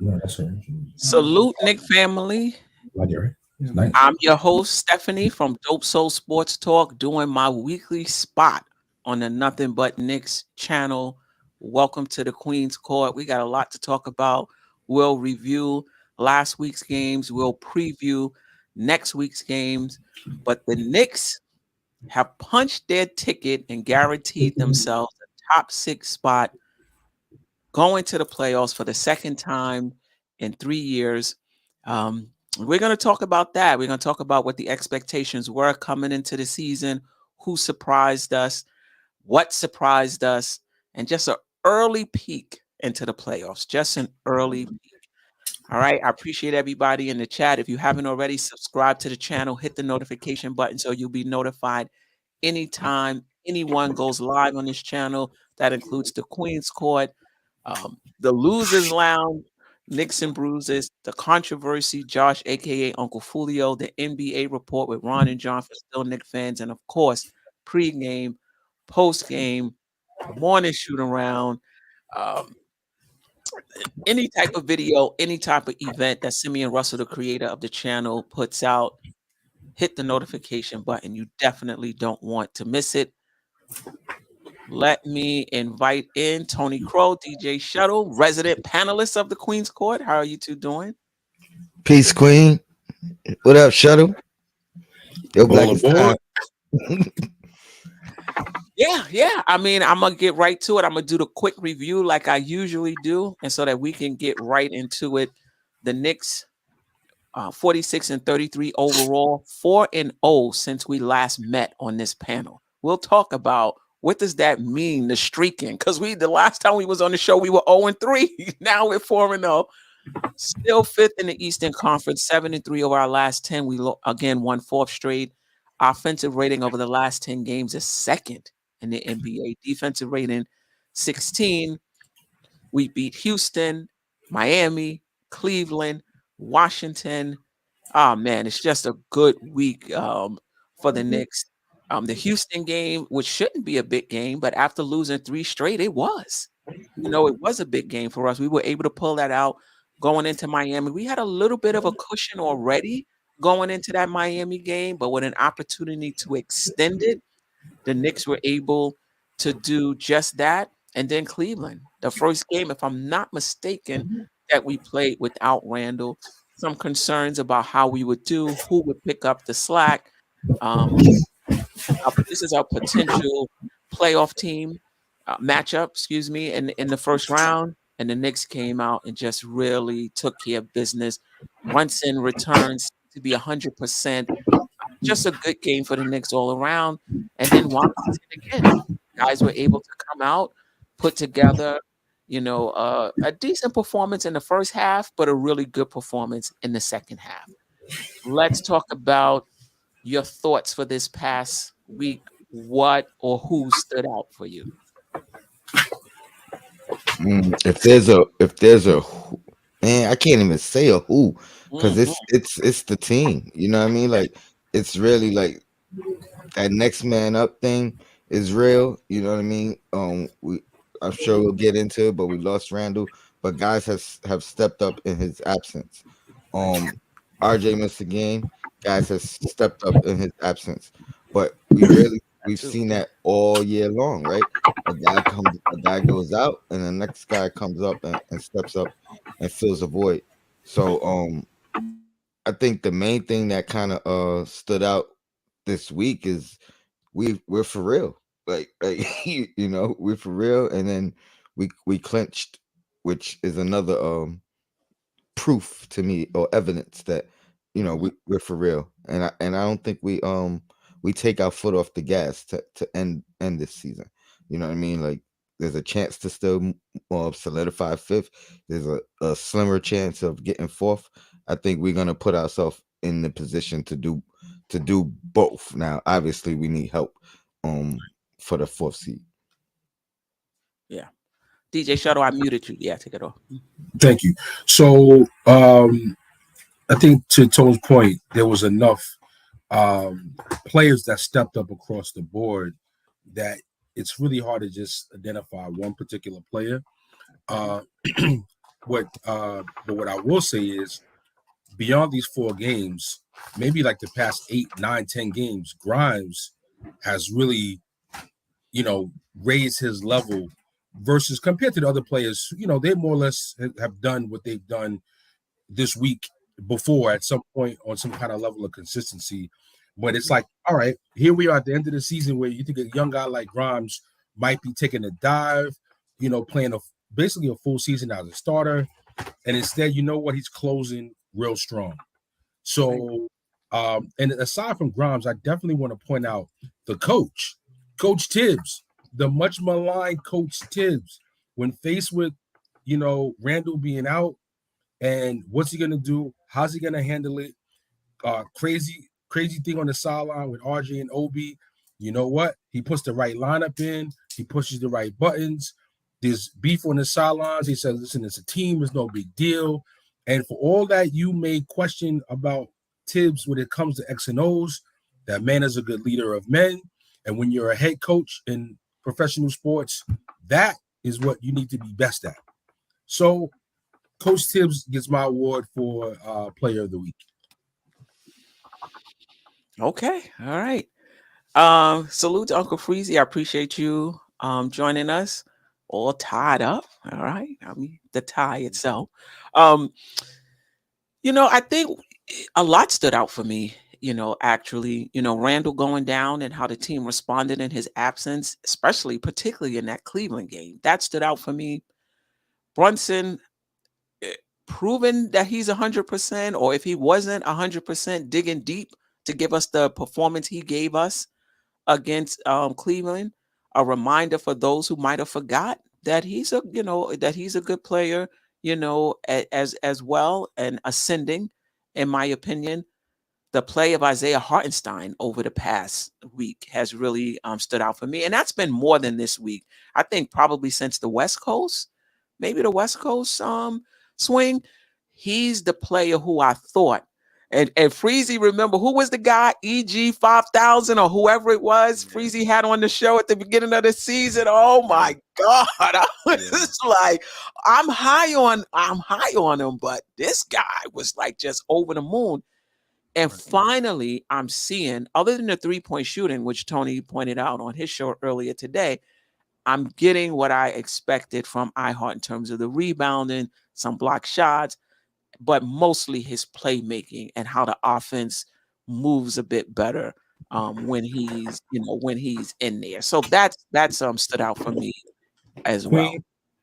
No, that's right. Salute, Nick family. Like it, right? It's nice. I'm your host, Stephanie from Dope Soul Sports Talk, doing my weekly spot on the Nothing But Knicks channel. Welcome to the Queen's Court. We got a lot to talk about. We'll review last week's games, we'll preview next week's games. But the Knicks have punched their ticket and guaranteed themselves a top six spot going to the playoffs for the second time in 3 years. We're going to talk about that. We're going to talk about what the expectations were coming into the season, who surprised us, what surprised us, and just an early peek into the playoffs. Just an early peek. All right. I appreciate everybody in the chat. If you haven't already, subscribe to the channel, hit the notification button so you'll be notified anytime anyone goes live on this channel. That includes the Queen's Court, the Losers Lounge, Knicks and Bruises, the Controversy, Josh, aka Uncle Fulio, the NBA Report with Ron and John for still Knick fans, and of course, pregame, postgame, morning shoot around, um, any type of video, any type of event that Simeon Russell, the creator of the channel, puts out. Hit the notification button. You definitely don't want to miss it. Let me invite in Tony Crow, DJ Shuttle, resident panelist of the Queen's Court. How are you two doing? Peace, Queen. What up, Shuttle? Yo, Black All is aboard. Yeah. I mean, I'm gonna get right to it. I'm gonna do the quick review like I usually do, and so that we can get right into it. The Knicks, 46-33 overall, 4-0 since we last met on this panel. We'll talk about what does that mean, the streaking, because the last time we was on the show we were 0-3. Now we're 4-0. Still fifth in the Eastern Conference, 7-3 over our last 10. We again won fourth straight. Offensive rating over the last 10 games is second in the NBA. Defensive rating 16. We beat Houston, Miami, Cleveland, Washington. Oh man, it's just a good week for the Knicks. The Houston game, which shouldn't be a big game, but after losing three straight, it was. It was a big game for us. We were able to pull that out going into Miami. We had a little bit of a cushion already going into that Miami game, but with an opportunity to extend it, the Knicks were able to do just that. And then Cleveland, the first game, if I'm not mistaken, that we played without Randle. Some concerns about how we would do, who would pick up the slack. This is our potential playoff team matchup, in the first round. And the Knicks came out and just really took care of business. Brunson returns to be 100%. Just a good game for the Knicks all around. And then Washington again. Guys were able to come out, put together, a decent performance in the first half, but a really good performance in the second half. Let's talk about your thoughts for this past week. What or who stood out for you? if there's a man, I can't even say a who because Mhm. it's the team. You know what I mean? Like it's really like that next man up thing is real. You know what I mean? I'm sure we'll get into it, but we lost Randall. But guys have stepped up in his absence. RJ missed the game. Guys has stepped up in his absence. But That we've too. seen that all year long, right? A guy goes out, and the next guy comes up and steps up and fills a void. So I think the main thing that kind of stood out this week is we're for real. Like we're for real, and then we clinched, which is another proof to me or evidence that Mhm. we're for real. And I don't think we take our foot off the gas to end this season. You know what I mean? Like there's a chance to still solidify fifth. There's a slimmer chance of getting fourth. I think we're gonna put ourselves in the position to do both. Now, obviously, we need help for the fourth seed. Yeah. DJ Shuttle, I muted you. Yeah, take it off. Thank you. So I think to Tone's point, there was enough players that stepped up across the board that it's really hard to just identify one particular player. Uh, but what I will say is beyond these 4 games, maybe like the past 8, 9, 10 games, Grimes has really, raised his level versus compared to the other players. They more or less have done what they've done this week before at some point on some kind of level of consistency. But it's like, all right, here we are at the end of the season where you think a young guy like Grimes might be taking a dive, playing basically a full season as a starter. And instead, you know what? He's closing real strong. So, and aside from Grimes, I definitely want to point out the coach, Coach Tibbs, the much maligned Coach Tibbs, when faced with, Randle being out, and what's he gonna do? How's he gonna handle it? Crazy thing on the sideline with RJ and Obi. You know what? He puts the right lineup in. He pushes the right buttons. There's beef on the sidelines. He says, "Listen, it's a team. It's no big deal." And for all that you may question about Tibbs when it comes to X and O's, that man is a good leader of men. And when you're a head coach in professional sports, that is what you need to be best at. So Coach Tibbs gets my award for Player of the Week. Okay, all right. Salute to Uncle Freezy. I appreciate you joining us. All tied up. All right. I mean, the tie itself. I think a lot stood out for me, actually, Randall going down and how the team responded in his absence, particularly in that Cleveland game. That stood out for me. Brunson proven that he's 100%, or if he wasn't 100%, digging deep to give us the performance he gave us against Cleveland. A reminder for those who might have forgot that he's a good player, as well, and ascending, in my opinion. The play of Isaiah Hartenstein over the past week has really stood out for me, and that's been more than this week. I think probably since the West Coast, maybe the West Coast swing. He's the player who I thought. And Freezy, remember who was the guy, EG 5000 or whoever it was, Freezy had on the show at the beginning of the season. Oh my God. I was like, I'm high on him, but this guy was like just over the moon. And finally, I'm seeing, other than the 3-point shooting, which Tony pointed out on his show earlier today, I'm getting what I expected from iHeart in terms of the rebounding, some block shots, but mostly his playmaking and how the offense moves a bit better when he's in there. So that's stood out for me as well.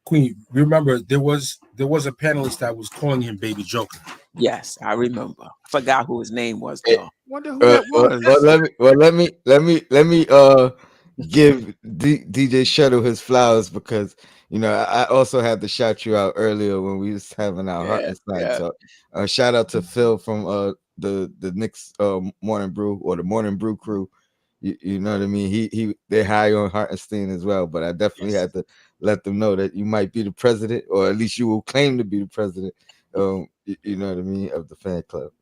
Queen, remember there was a panelist that was calling him Baby Joker. Yes, I remember. I forgot who his name was though. Wonder who that was. Let me give DJ Shuttle his flowers, because I also had to shout you out earlier when we was having our Heartless night. So shout out to Phil from the Knicks Morning Brew, or the Morning Brew crew. You know what I mean? They're high on Hartenstein as well, but I definitely had to let them know that you might be the president, or at least you will claim to be the president. You know what I mean, of the fan club.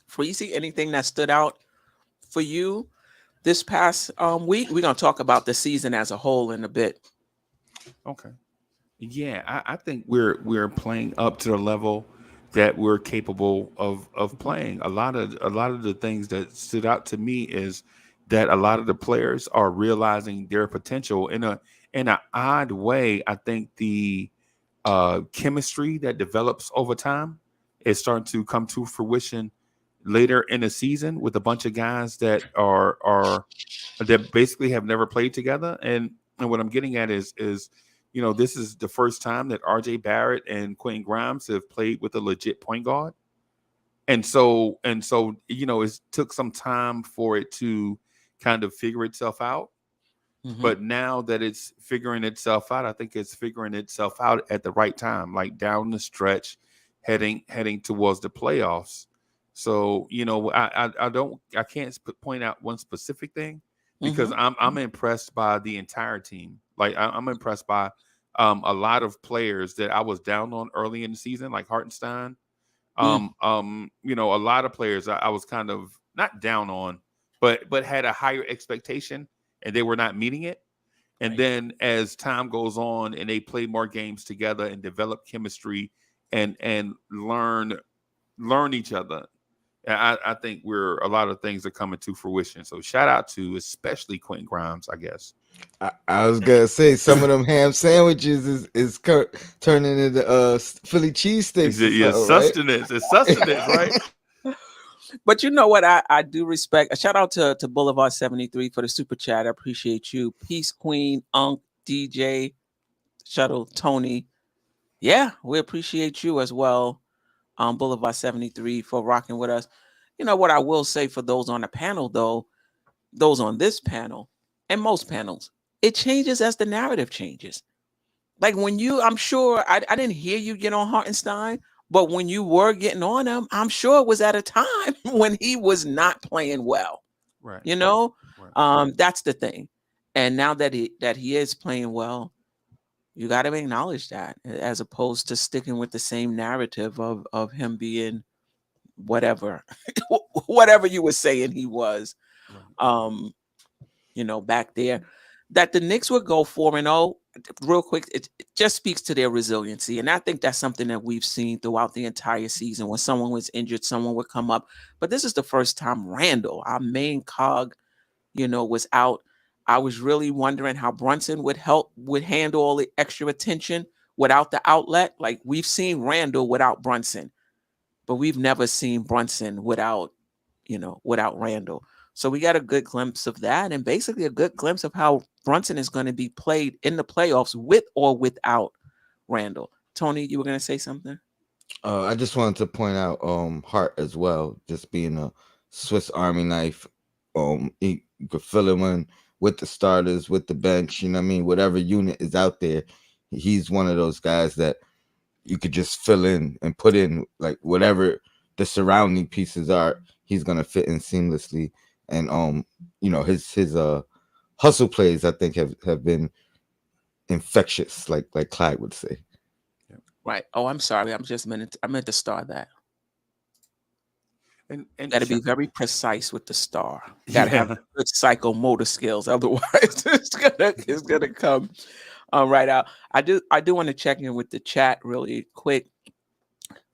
Freezy, anything that stood out for you this past week? We're gonna talk about the season as a whole in a bit. Okay. Yeah, I think we're playing up to the level that we're capable of playing. A lot of the things that stood out to me is that a lot of the players are realizing their potential in an odd way. I think the chemistry that develops over time is starting to come to fruition later in the season with a bunch of guys that are that basically have never played together. And what I'm getting at is this is the first time that Rj Barrett and Quentin Grimes have played with a legit point guard. And so it took some time for it to kind of figure itself out. Mm-hmm. But now that it's figuring itself out, I think it's figuring itself out at the right time, like down the stretch, heading towards the playoffs. So, I can't point out one specific thing, because I'm impressed by the entire team. Like I'm impressed by a lot of players that I was down on early in the season, like Hartenstein. A lot of players I was kind of not down on, but had a higher expectation, and they were not meeting it. And then as time goes on and they play more games together and develop chemistry and learn each other, I think a lot of things are coming to fruition. So shout out to especially Quentin Grimes, I guess. I was gonna say some of them ham sandwiches is turning into Philly cheesesteaks. Yeah, sustenance. Right? It's sustenance, right? But you know what? I do respect. A shout out to Boulevard 73 for the super chat. I appreciate you. Peace Queen, Unk, DJ, Shuttle, Tony. Yeah, we appreciate you as well. Boulevard 73 for rocking with us. You know what I will say for those on the panel, though, those on this panel and most panels, it changes as the narrative changes. Like when I'm sure I didn't hear you get on Hartenstein, but when you were getting on him, I'm sure it was at a time when he was not playing well. Right. You know, right. That's the thing. And now that he is playing well, you got to acknowledge that, as opposed to sticking with the same narrative of him being whatever you were saying he was, back there. That the Knicks would go 4-0, real quick, it just speaks to their resiliency. And I think that's something that we've seen throughout the entire season. When someone was injured, someone would come up. But this is the first time Randle, our main cog, was out. I was really wondering how Brunson would handle all the extra attention without the outlet. Like, we've seen Randle without Brunson, but we've never seen Brunson without Randle. So we got a good glimpse of that, and basically a good glimpse of how Brunson is going to be played in the playoffs with or without Randle. Tony, you were going to say something? I just wanted to point out Hart as well, just being a Swiss Army knife. You could fill him in with the starters, with the bench, whatever unit is out there. He's one of those guys that you could just fill in and put in, like, whatever the surrounding pieces are, he's going to fit in seamlessly. And his hustle plays, I think, have been infectious, like Clyde would say. Right. Oh, I'm sorry. I meant to star that. And got to be very precise with the star. Got to have good psychomotor skills, otherwise it's gonna come right out. I do want to check in with the chat really quick.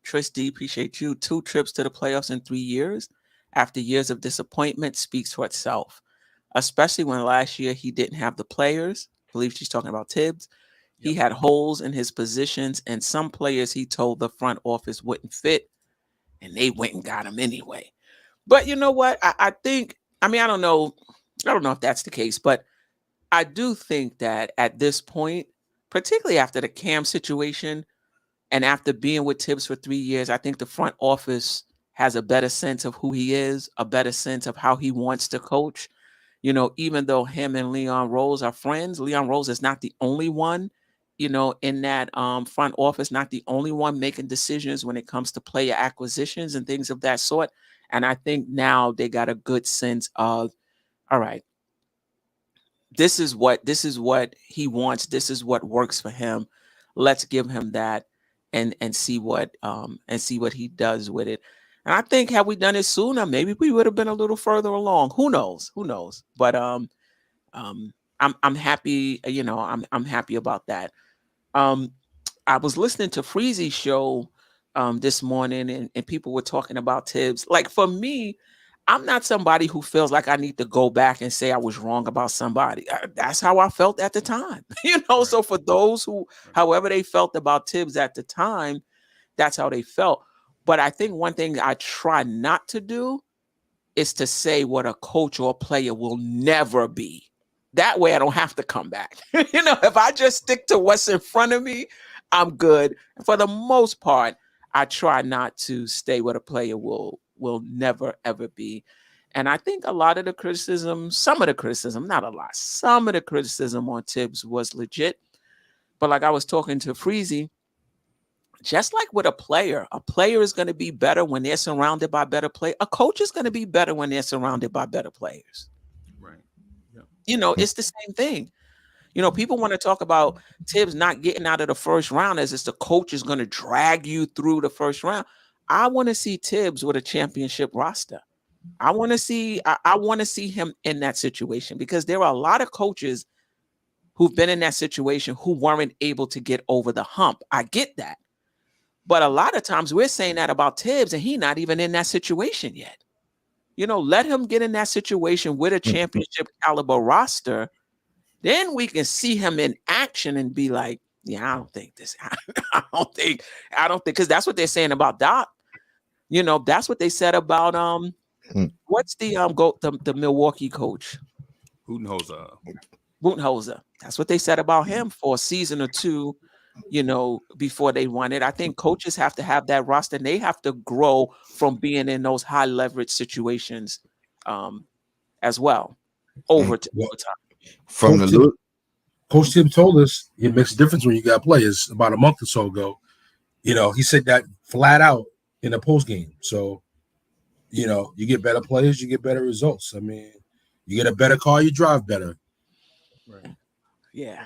Trish D, appreciate you. 2 trips to the playoffs in 3 years after years of disappointment speaks for itself, especially when last year he didn't have the players. I believe she's talking about Tibbs. He had holes in his positions, and some players he told the front office wouldn't fit, and they went and got him anyway. But you know what? I think, I don't know if that's the case, but I do think that at this point, particularly after the Cam situation and after being with Tibbs for 3 years, I think the front office has a better sense of who he is, a better sense of how he wants to coach. Even though him and Leon Rose are friends, Leon Rose is not the only one, in that front office, not the only one making decisions when it comes to player acquisitions and things of that sort. And I think now they got a good sense of, all right, this is what he wants. This is what works for him. Let's give him that and see what he does with it. And I think had we done it sooner, maybe we would have been a little further along. Who knows? But I'm happy. I'm happy about that. I was listening to Freezy's show this morning, and people were talking about Tibbs. Like, for me, I'm not somebody who feels like I need to go back and say I was wrong about somebody. That's how I felt at the time. Right. So for those who, however they felt about Tibbs at the time, that's how they felt. But I think one thing I try not to do is to say what a coach or a player will never be. That way I don't have to come back. If I just stick to what's in front of me, I'm good. For the most part, I try not to stay what a player will never, ever be. And I think a lot of the criticism, not a lot, some of the criticism on Tibbs was legit. But like I was talking to Freezy, just like with a player is going to be better when they're surrounded by better players. A coach is going to be better when they're surrounded by better players. Right. Yep. It's the same thing. People want to talk about Tibbs not getting out of the first round as if the coach is going to drag you through the first round. I want to see Tibbs with a championship roster. I want to see him in that situation, because there are a lot of coaches who've been in that situation who weren't able to get over the hump. I get that. But a lot of times we're saying that about Tibbs, and he's not even in that situation yet. Let him get in that situation with a championship caliber roster. Then we can see him in action and be like, yeah, I don't think this. I don't think, because that's what they're saying about Doc. That's what they said about what's the Milwaukee coach? Budenholzer. That's what they said about him for a season or two, before they won it. I think coaches have to have that roster, and they have to grow from being in those high leverage situations as well over time. From Coach the look, Coach Tim told us it makes a difference when you got players about a month or so ago. He said that flat out in the post game. So, you get better players, you get better results. I mean, you get a better car, you drive better. Right. Yeah.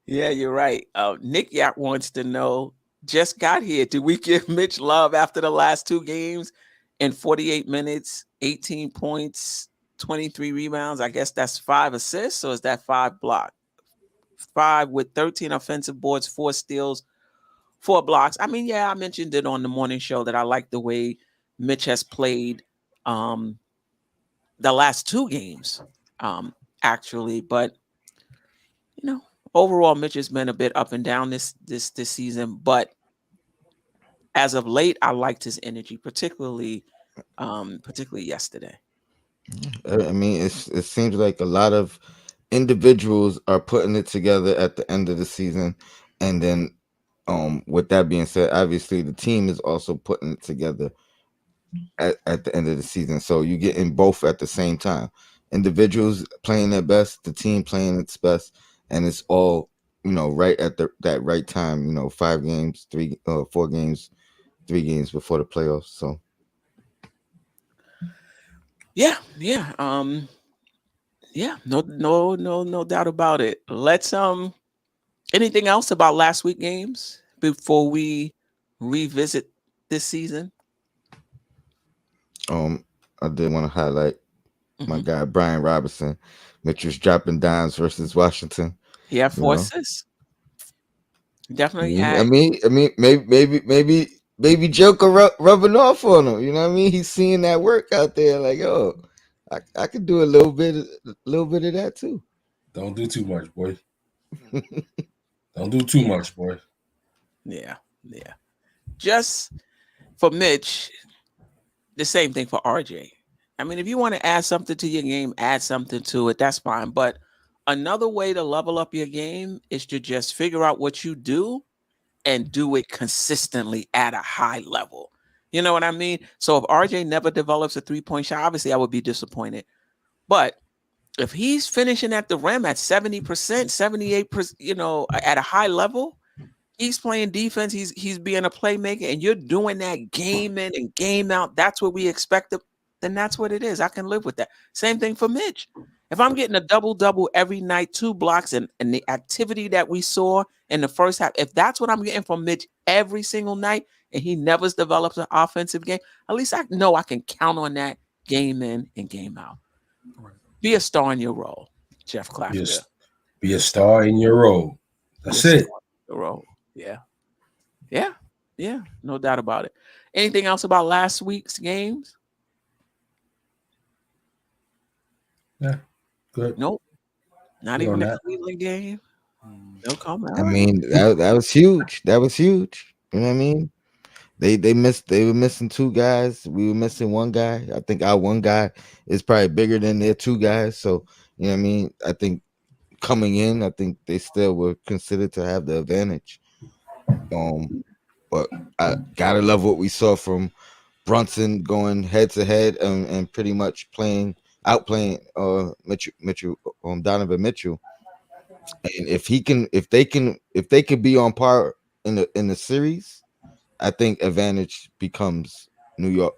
Yeah, you're right. Nick Yak wants to know, just got here. Did we give Mitch love after the last two games in 48 minutes, 18 points, 23 rebounds? I guess that's 5 assists, or is that 5 blocks? 5 with 13 offensive boards, 4 steals, 4 blocks. I mean, yeah, I mentioned it on the morning show that I like the way Mitch has played the last 2 games, actually. But, overall, Mitch has been a bit up and down this season. But as of late, I liked his energy, particularly yesterday. I mean, it seems like a lot of individuals are putting it together at the end of the season, and then, with that being said, obviously the team is also putting it together at the end of the season. So you get in both at the same time. Individuals playing their best, the team playing its best, and it's all right at that right time. 5 games, 4 games, 3 games before the playoffs. So. Yeah. No doubt about it. Let's anything else about last week games before we revisit this season? I did want to highlight my guy Brian Robinson. Mitchell's dropping dimes versus Washington. He had 4 assists. Definitely had. I mean, maybe Joker rubbing off on him. You know what I mean? He's seeing that work out there. Like, oh, I could do a little bit of that too. Don't do too much, boy. Don't do too much, boy. Yeah. Just for Mitch, the same thing for RJ. I mean, if you want to add something to your game, add something to it. That's fine. But another way to level up your game is to just figure out what you do and do it consistently at a high level. You know what I mean? So if RJ never develops a 3-point shot, obviously I would be disappointed. But if he's finishing at the rim at 70%, 78%, at a high level, he's playing defense, he's being a playmaker, and you're doing that game in and game out. That's what we expect, then that's what it is. I can live with that. Same thing for Mitch. If I'm getting a double-double every night, 2 blocks, and the activity that we saw in the first half, if that's what I'm getting from Mitch every single night, and he never develops an offensive game, at least I know I can count on that game in and game out. Right. Be a star in your role, Jeff Clapper. Be a star in your role. That's it. Your role. Yeah. No doubt about it. Anything else about last week's games? Yeah. Good. Nope. Not even the Cleveland game. No comment. I mean, that was huge. That was huge. You know what I mean? They were missing 2 guys. We were missing 1 guy. I think our 1 guy is probably bigger than their 2 guys. So, you know what I mean? I think coming in, I think they still were considered to have the advantage. But I gotta love what we saw from Brunson going head to head and pretty much outplaying Mitchell, Donovan Mitchell. And if they can be on par in the series, I think advantage becomes New York.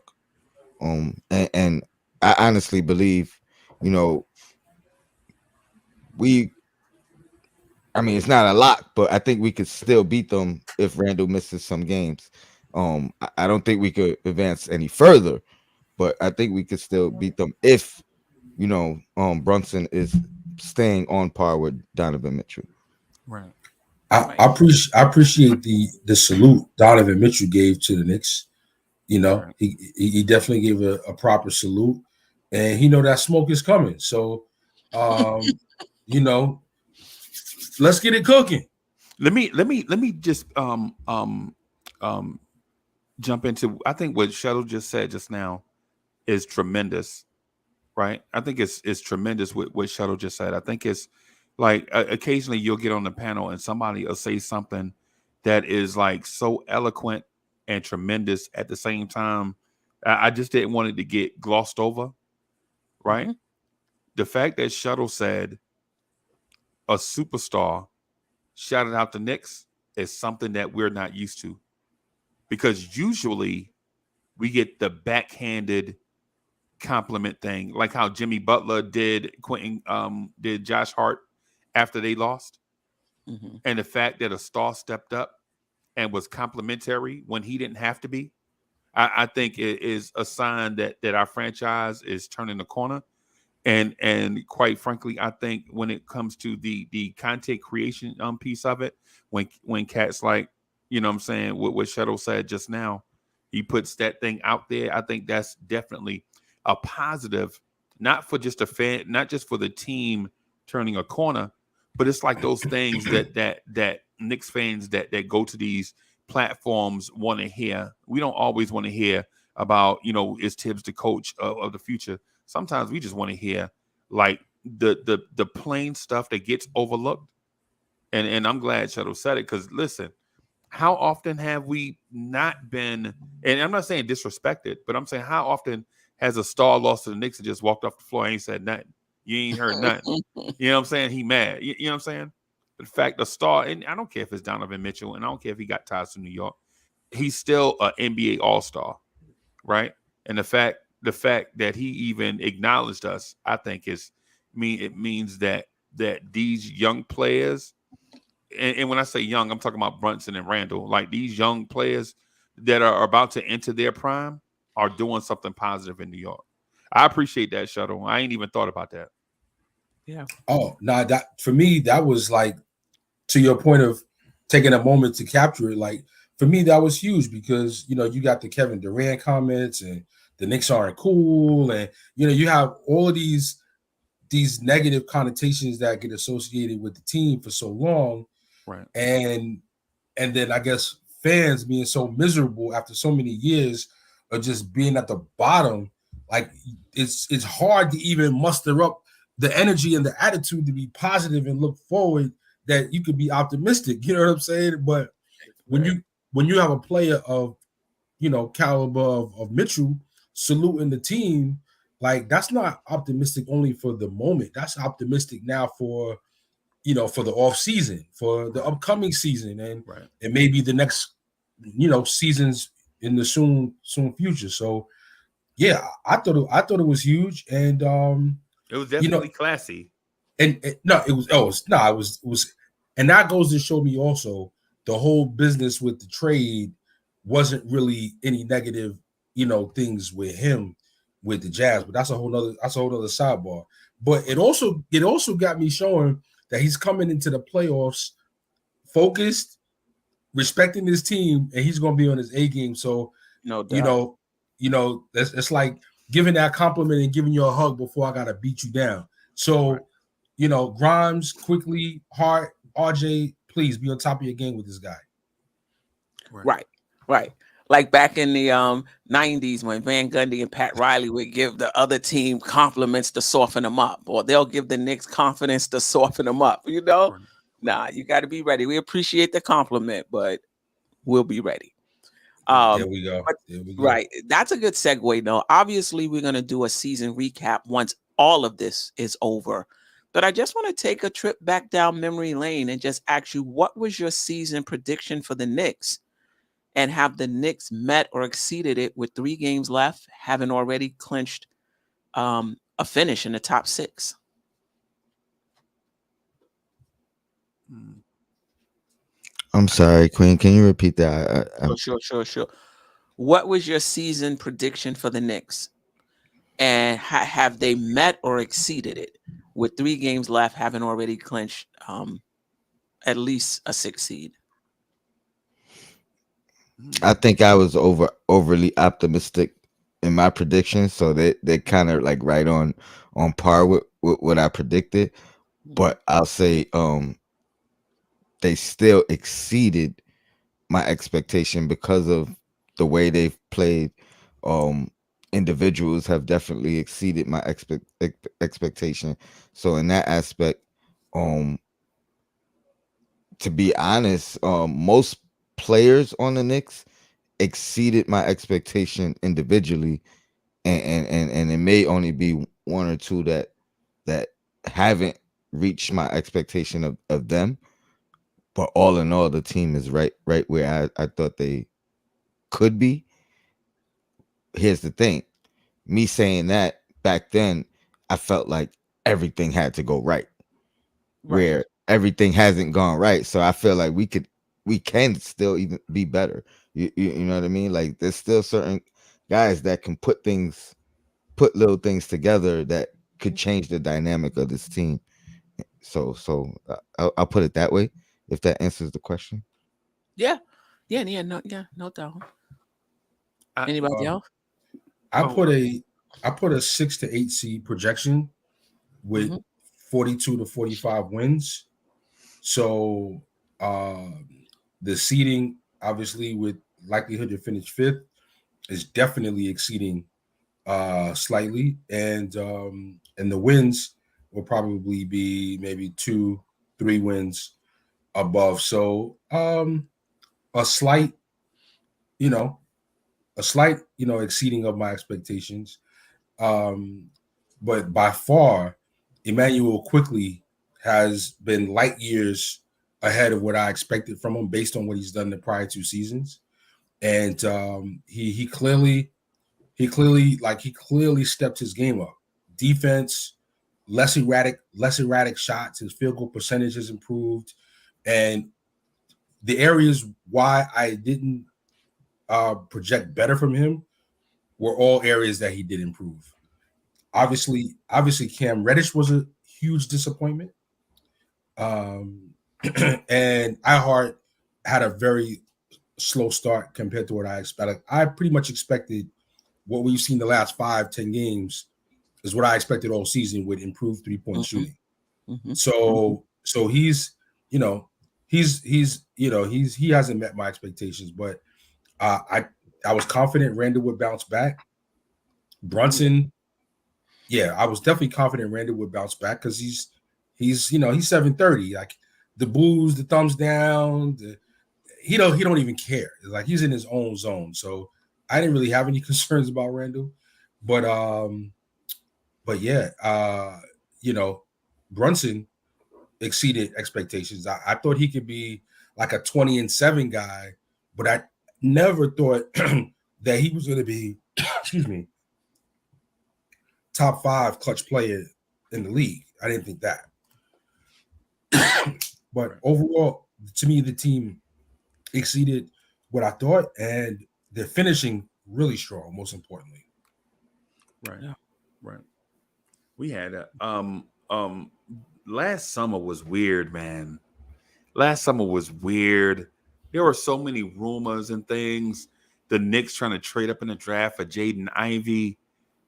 And I honestly believe, it's not a lot, but I think we could still beat them if Randle misses some games. I don't think we could advance any further, but I think we could still beat them if, Brunson is staying on par with Donovan Mitchell. Right. I appreciate the salute Donovan Mitchell gave to the Knicks. You know, Right. he definitely gave a proper salute, and he know that smoke is coming. So, you know, let's get it cooking. Let me just jump into, I think what Shuttle just said just now is tremendous, right? I think it's tremendous what Shuttle just said. I think it's like occasionally you'll get on the panel and somebody will say something that is like so eloquent and tremendous at the same time. I just didn't want it to get glossed over, right? Mhm. The fact that Shuttle said a superstar shouted out the Knicks is something that we're not used to, because usually we get the backhanded compliment thing, like how Jimmy Butler did did Josh Hart after they lost, Mhm. and the fact that a star stepped up and was complimentary when he didn't have to be, I think it is a sign that our franchise is turning the corner. And quite frankly, I think when it comes to the content creation piece of it, when cats like, you know what I'm saying, what Shuttle said just now, he puts that thing out there. I think that's definitely a positive, not for just a fan, not just for the team turning a corner, but it's like those things that Knicks fans that go to these platforms want to hear. We don't always want to hear about, is Tibbs the coach of the future? Sometimes we just want to hear like the plain stuff that gets overlooked. And I'm glad Shuttle said it, because listen, how often have we not been, and I'm not saying disrespected, but I'm saying how often has a star lost to the Knicks and just walked off the floor and ain't said nothing? You ain't heard nothing. You know what I'm saying? He mad. You know what I'm saying? The fact a star, and I don't care if it's Donovan Mitchell, and I don't care if he got ties to New York, he's still an NBA All-Star, right? And the fact that he even acknowledged us, I think it means that these young players, and when I say young, I'm talking about Brunson and Randle, like these young players that are about to enter their prime are doing something positive in New York. I appreciate that, Shuttle. I ain't even thought about that. Yeah. Oh, no, that for me, that was like, to your point of taking a moment to capture it, like for me, that was huge, because you got the Kevin Durant comments and the Knicks aren't cool, and you have all of these negative connotations that get associated with the team for so long, Right. and then I guess fans being so miserable after so many years of just being at the bottom, like it's hard to even muster up the energy and the attitude to be positive and look forward, that you could be optimistic. You know what I'm saying? But when Right. you have a player of caliber of Mitchell saluting the team, like that's not optimistic only for the moment. That's optimistic now for for the off season, for the upcoming season, and Right. maybe the next seasons in the soon future. So yeah, I thought it was huge, and It was you know, definitely classy. and no, it was it was, and that goes to show me also the whole business with the trade wasn't really any negative things with him with the Jazz, but that's a whole nother sidebar. But it also got me showing that he's coming into the playoffs focused, respecting his team, and he's going to be on his A game. So No you doubt. know it's like giving that compliment and giving you a hug before I got to beat you down. So Right. Grimes, quickly, Hart, RJ, please be on top of your game with this guy. Right. Right. Like back in the 90s when Van Gundy and Pat Riley would give the other team compliments to soften them up, or they'll give the Knicks confidence to soften them up. Right. Nah, you got to be ready. We appreciate the compliment, but we'll be ready. There we go. But There we go. right, that's a good segue. Though obviously we're gonna do a season recap once all of this is over. But I just want to take a trip back down memory lane and just ask you, what was your season prediction for the Knicks? And have the Knicks met or exceeded it with 3 games left, having already clinched a finish in the top 6? I'm sorry, Queen. Can you repeat that? Sure. What was your season prediction for the Knicks? And have they met or exceeded it with 3 games left, having already clinched at least a 6 seed. I think I was overly optimistic in my prediction, so they kind of like right on par with what I predicted. But I'll say they still exceeded my expectation because of the way they've played. Individuals have definitely exceeded my expectation. So in that aspect, to be honest, most players on the Knicks exceeded my expectation individually, and it may only be one or two that haven't reached my expectation of them. But all in all, the team is right where I thought they could be. Here's the thing. Me saying that back then, I felt like everything had to go right. Where everything hasn't gone right. So I feel like we can still even be better. You know what I mean? Like there's still certain guys that can put little things together that could change the dynamic of this team. So I'll put it that way, if that answers the question. Yeah, no doubt. Anybody else? I put a 6 to 8 seed projection with 42 to 45 wins. So the seeding, obviously, with likelihood to finish 5th, is definitely exceeding slightly, and the wins will probably be maybe 2-3 wins above. So a slight, exceeding of my expectations. But by far, Emmanuel quickly has been light years ahead of what I expected from him based on what he's done the prior 2 seasons. And he clearly stepped his game up. Defense, less erratic shots. His field goal percentage has improved. And the areas why I didn't project better from him were all areas that he did improve. Obviously, Cam Reddish was a huge disappointment. And iHeart had a very slow start compared to what I expected. I pretty much expected what we've seen the last 5-10 games is what I expected all season with improved 3-point shooting. So he hasn't met my expectations, but I was confident Randle would bounce back. Brunson, I was definitely confident Randle would bounce back because he's 730. Like the boos, the thumbs down, he don't even care. It's like he's in his own zone. So I didn't really have any concerns about Randle, but Brunson exceeded expectations. I thought he could be like a 20-7 guy, but I never thought that he was going to be, top 5 clutch player in the league. I didn't think that. But overall, to me, the team exceeded what I thought, and they're finishing really strong, most importantly. Right. Yeah. Right. We had last summer was weird, man. Last summer was weird. There were so many rumors and things. The Knicks trying to trade up in the draft for Jaden Ivey.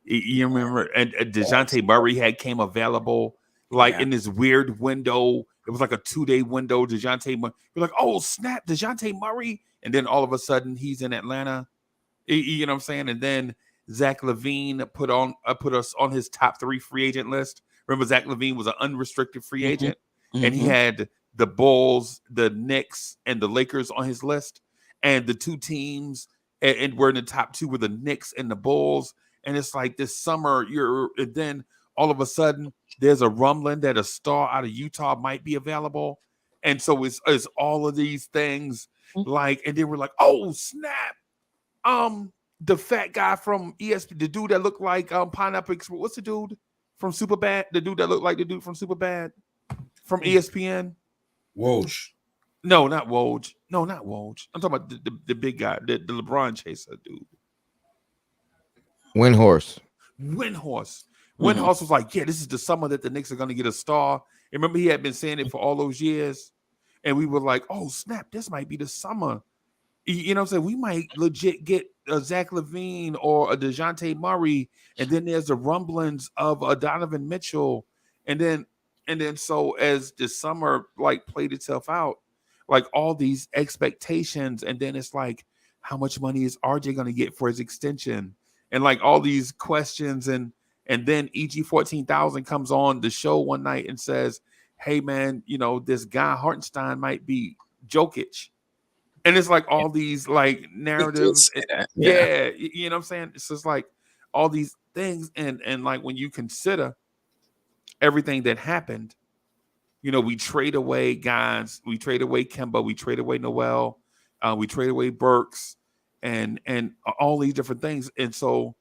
You remember, and DeJounte Murray came available in this weird window. It was like a 2-day window. DeJounte Murray, you're like, oh snap, DeJounte Murray, and then all of a sudden he's in Atlanta. You know what I'm saying? And then Zach LaVine put us on his top 3 free agent list. Remember, Zach LaVine was an unrestricted free agent, and he had the Bulls, the Knicks, and the Lakers on his list. And the 2 teams, and we're in the top 2 were the Knicks and the Bulls. And it's like this summer, and then all of a sudden there's a rumbling that a star out of Utah might be available. And so it's all of these things and then we're like, oh snap. The fat guy from ESPN, the dude that looked like Pineapple Express, what's the dude from Superbad? The dude that looked like the dude from Superbad from ESPN? Woj. No, not Woj. No, not Woj. I'm talking about the big guy, the LeBron chaser dude. Windhorse. Windhorst was like, yeah, this is the summer that the Knicks are going to get a star. And remember, he had been saying it for all those years. And we were like, oh, snap, this might be the summer. You know what I'm saying? We might legit get a Zach LaVine or a DeJounte Murray. And then there's the rumblings of a Donovan Mitchell. And then so as the summer like played itself out, like all these expectations, and then it's like, how much money is RJ going to get for his extension? And like all these questions, and then EG 14,000 comes on the show one night and says, hey man, you know, this guy Hartenstein might be Jokic. And it's like all these like narratives. Yeah, you know what I'm saying? It's just like all these things, and like when you consider everything that happened, you know, we trade away guys, we trade away Kemba, we trade away Noel, we trade away Burks, and all these different things. And so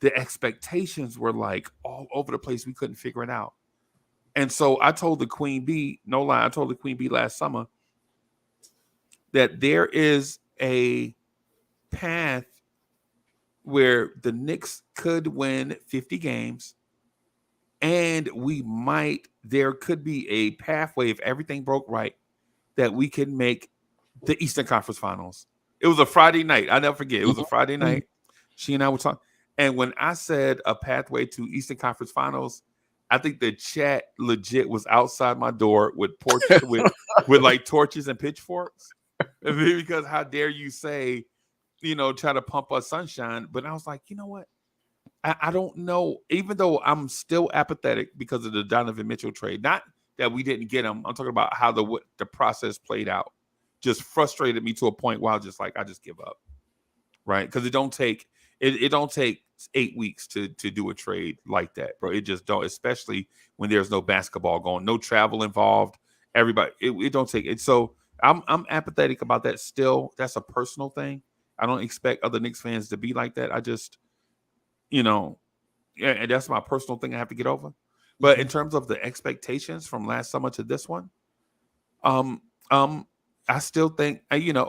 the expectations were like all over the place. We couldn't figure it out. And so I told the Queen Bee, no lie, I told the Queen Bee last summer that there is a path where the Knicks could win 50 games, and there could be a pathway, if everything broke right, that we can make the Eastern Conference Finals. It was a Friday night. I'll never forget. It was a Friday night. She and I were talking. And when I said a pathway to Eastern Conference Finals, I think the chat legit was outside my door with with like torches and pitchforks. Because how dare you say, you know, try to pump us sunshine. But I was like, you know what? I don't know. Even though I'm still apathetic because of the Donovan Mitchell trade, not that we didn't get him. I'm talking about how the process played out. Just frustrated me to a point where I was just like, I just give up, right? Because it don't take 8 weeks to do a trade like that, bro. It just don't, especially when there's no basketball going, no travel involved. Everybody, it don't take it. So I'm apathetic about that still. That's a personal thing. I don't expect other Knicks fans to be like that. I just, you know, yeah, and that's my personal thing I have to get over. But in terms of the expectations from last summer to this one, I still think, you know,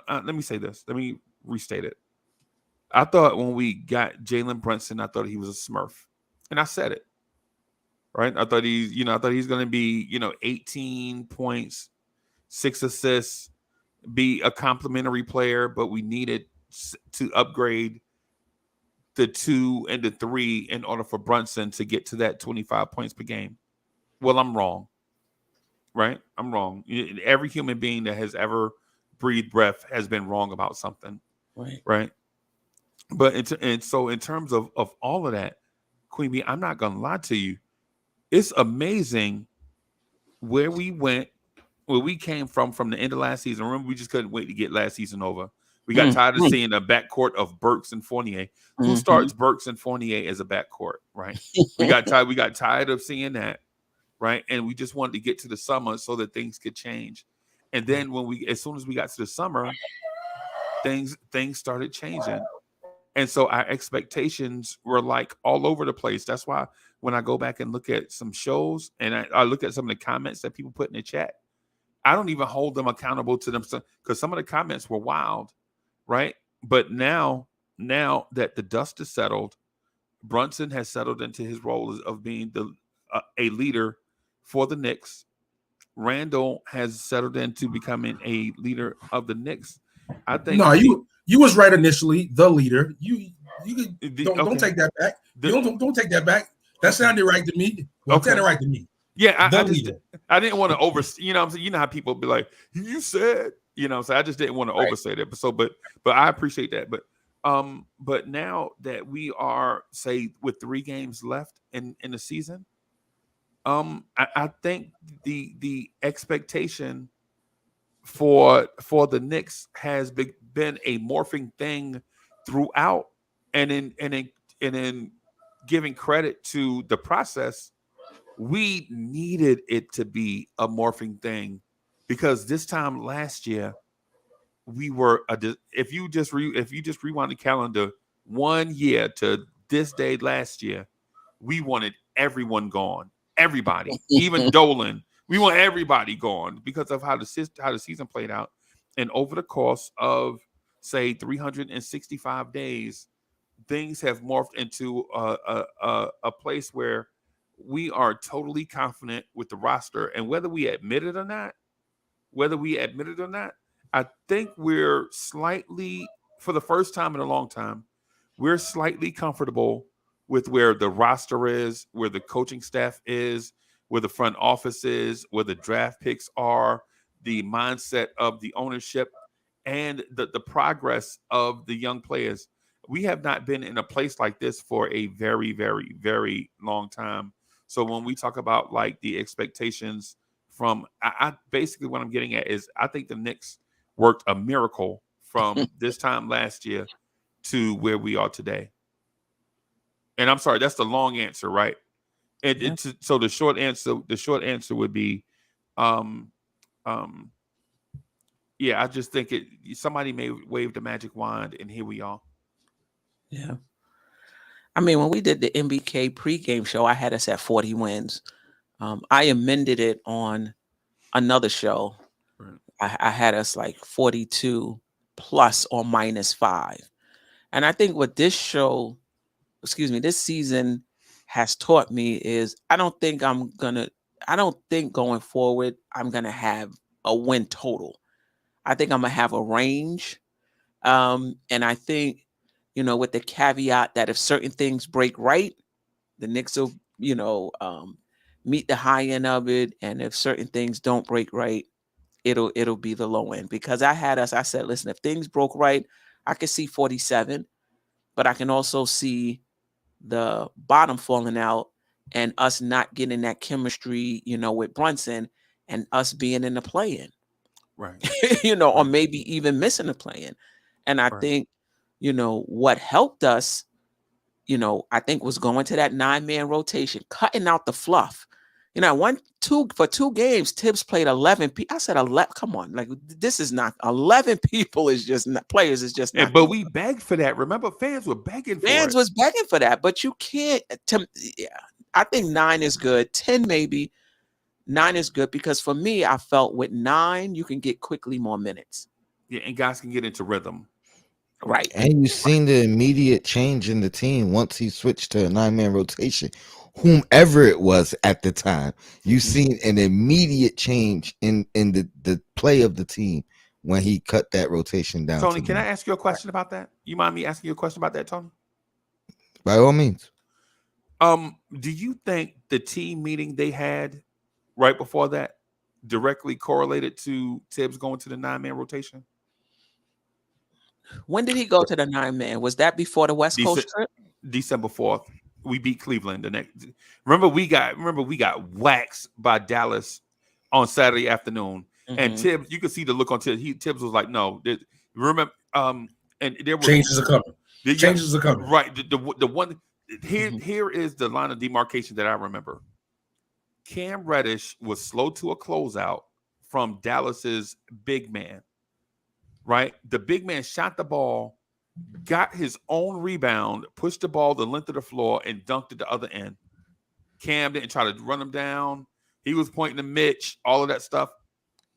let me say this. Let me restate it. I thought when we got Jalen Brunson, I thought he was a Smurf. And I said it, right? I thought he's going to be, you know, 18 points, 6 assists, be a complimentary player, but we needed to upgrade the 2 and the 3 in order for Brunson to get to that 25 points per game. Well, I'm wrong, right? I'm wrong. Every human being that has ever breathed breath has been wrong about something, right? But so in terms of all of that, Queen Bee, I'm not going to lie to you. It's amazing where we came from the end of last season. Remember, we just couldn't wait to get last season over. We got tired of seeing a backcourt of Burks and Fournier. Who starts Burks and Fournier as a backcourt, right? We got tired of seeing that, right? And we just wanted to get to the summer so that things could change. And then as soon as we got to the summer, things started changing. And so our expectations were like all over the place. That's why when I go back and look at some shows and I look at some of the comments that people put in the chat, I don't even hold them accountable to them because some of the comments were wild, right? But now that the dust is settled, Brunson has settled into his role of being a leader for the Knicks. Randle has settled into becoming a leader of the Knicks. I think you was right initially, the leader. Don't take that back. Don't take that back. That sounded right to me. Sounded right to me. Yeah, I didn't want to overstate. You know what I'm saying? You know how people be like, you said, you know, so I just didn't want to overstate it. But I appreciate that. But now that we are, say, with 3 games left in the season, I think the expectation for the Knicks has been a morphing thing throughout, and in giving credit to the process, we needed it to be a morphing thing because this time last year we were if you just rewind the calendar 1 year to this day last year, we wanted everyone gone, everybody, even Dolan. We want everybody gone because of how the season played out. And over the course of, say, 365 days, things have morphed into a place where we are totally confident with the roster, and whether we admit it or not, I think we're slightly, for the first time in a long time, we're slightly comfortable with where the roster is, where the coaching staff is, where the front office is, where the draft picks are, the mindset of the ownership, and the progress of the young players. We have not been in a place like this for a very, very, very long time. So when we talk about like the expectations from, I basically what I'm getting at is I think the Knicks worked a miracle from this time last year to where we are today. And I'm sorry, that's the long answer, right? And so the short answer would be, yeah, I just think somebody may wave the magic wand, and here we are. Yeah. I mean, when we did the MBK pregame show, I had us at 40 wins. I amended it on another show. Right. I had us like 42 plus or minus 5. And I think what this season has taught me is I don't think going forward, I'm going to have a win total. I think I'm going to have a range. And I think, with the caveat that if certain things break right, the Knicks will, meet the high end of it. And if certain things don't break right, it'll be the low end. Because I said, listen, if things broke right, I could see 47, but I can also see the bottom falling out and us not getting that chemistry, with Brunson and us being in the play-in. Right. Or maybe even missing the play-in. And I think, what helped us, I think was going to that 9-man rotation, cutting out the fluff. For 2 games, Tibbs played 11 people. I said 11. Come on, like this is not 11 people. Is just not players. Is just not. But we begged for that. Remember, fans were begging for it. Fans was begging for that, but you can't. I think 9 is good. 10 maybe. 9 is good because for me, I felt with 9 you can get quickly more minutes. Yeah, and guys can get into rhythm. Right. And you've seen the immediate change in the team once he switched to a 9-man rotation. Whomever it was at the time, you've seen an immediate change in the play of the team when he cut that rotation down. Tony, can I ask you a question about that? You mind me asking you a question about that, Tony? By all means. Do you think the team meeting they had right before that directly correlated to Tibbs going to the 9-man rotation? When did he go to the 9-man? Was that before the West Coast trip? December 4th. We beat Cleveland the next. Remember we got waxed by Dallas on Saturday afternoon. Mm-hmm. And Tibbs, you could see the look on Tibbs. Tibbs was like, no. Remember, and there were changes are coming. Changes are coming. Right. The one here is the line of demarcation that I remember. Cam Reddish was slow to a closeout from Dallas's big man. Right? The big man shot the ball, got his own rebound, pushed the ball the length of the floor, and dunked at the other end. Cam didn't try to run him down. He was pointing to Mitch, all of that stuff.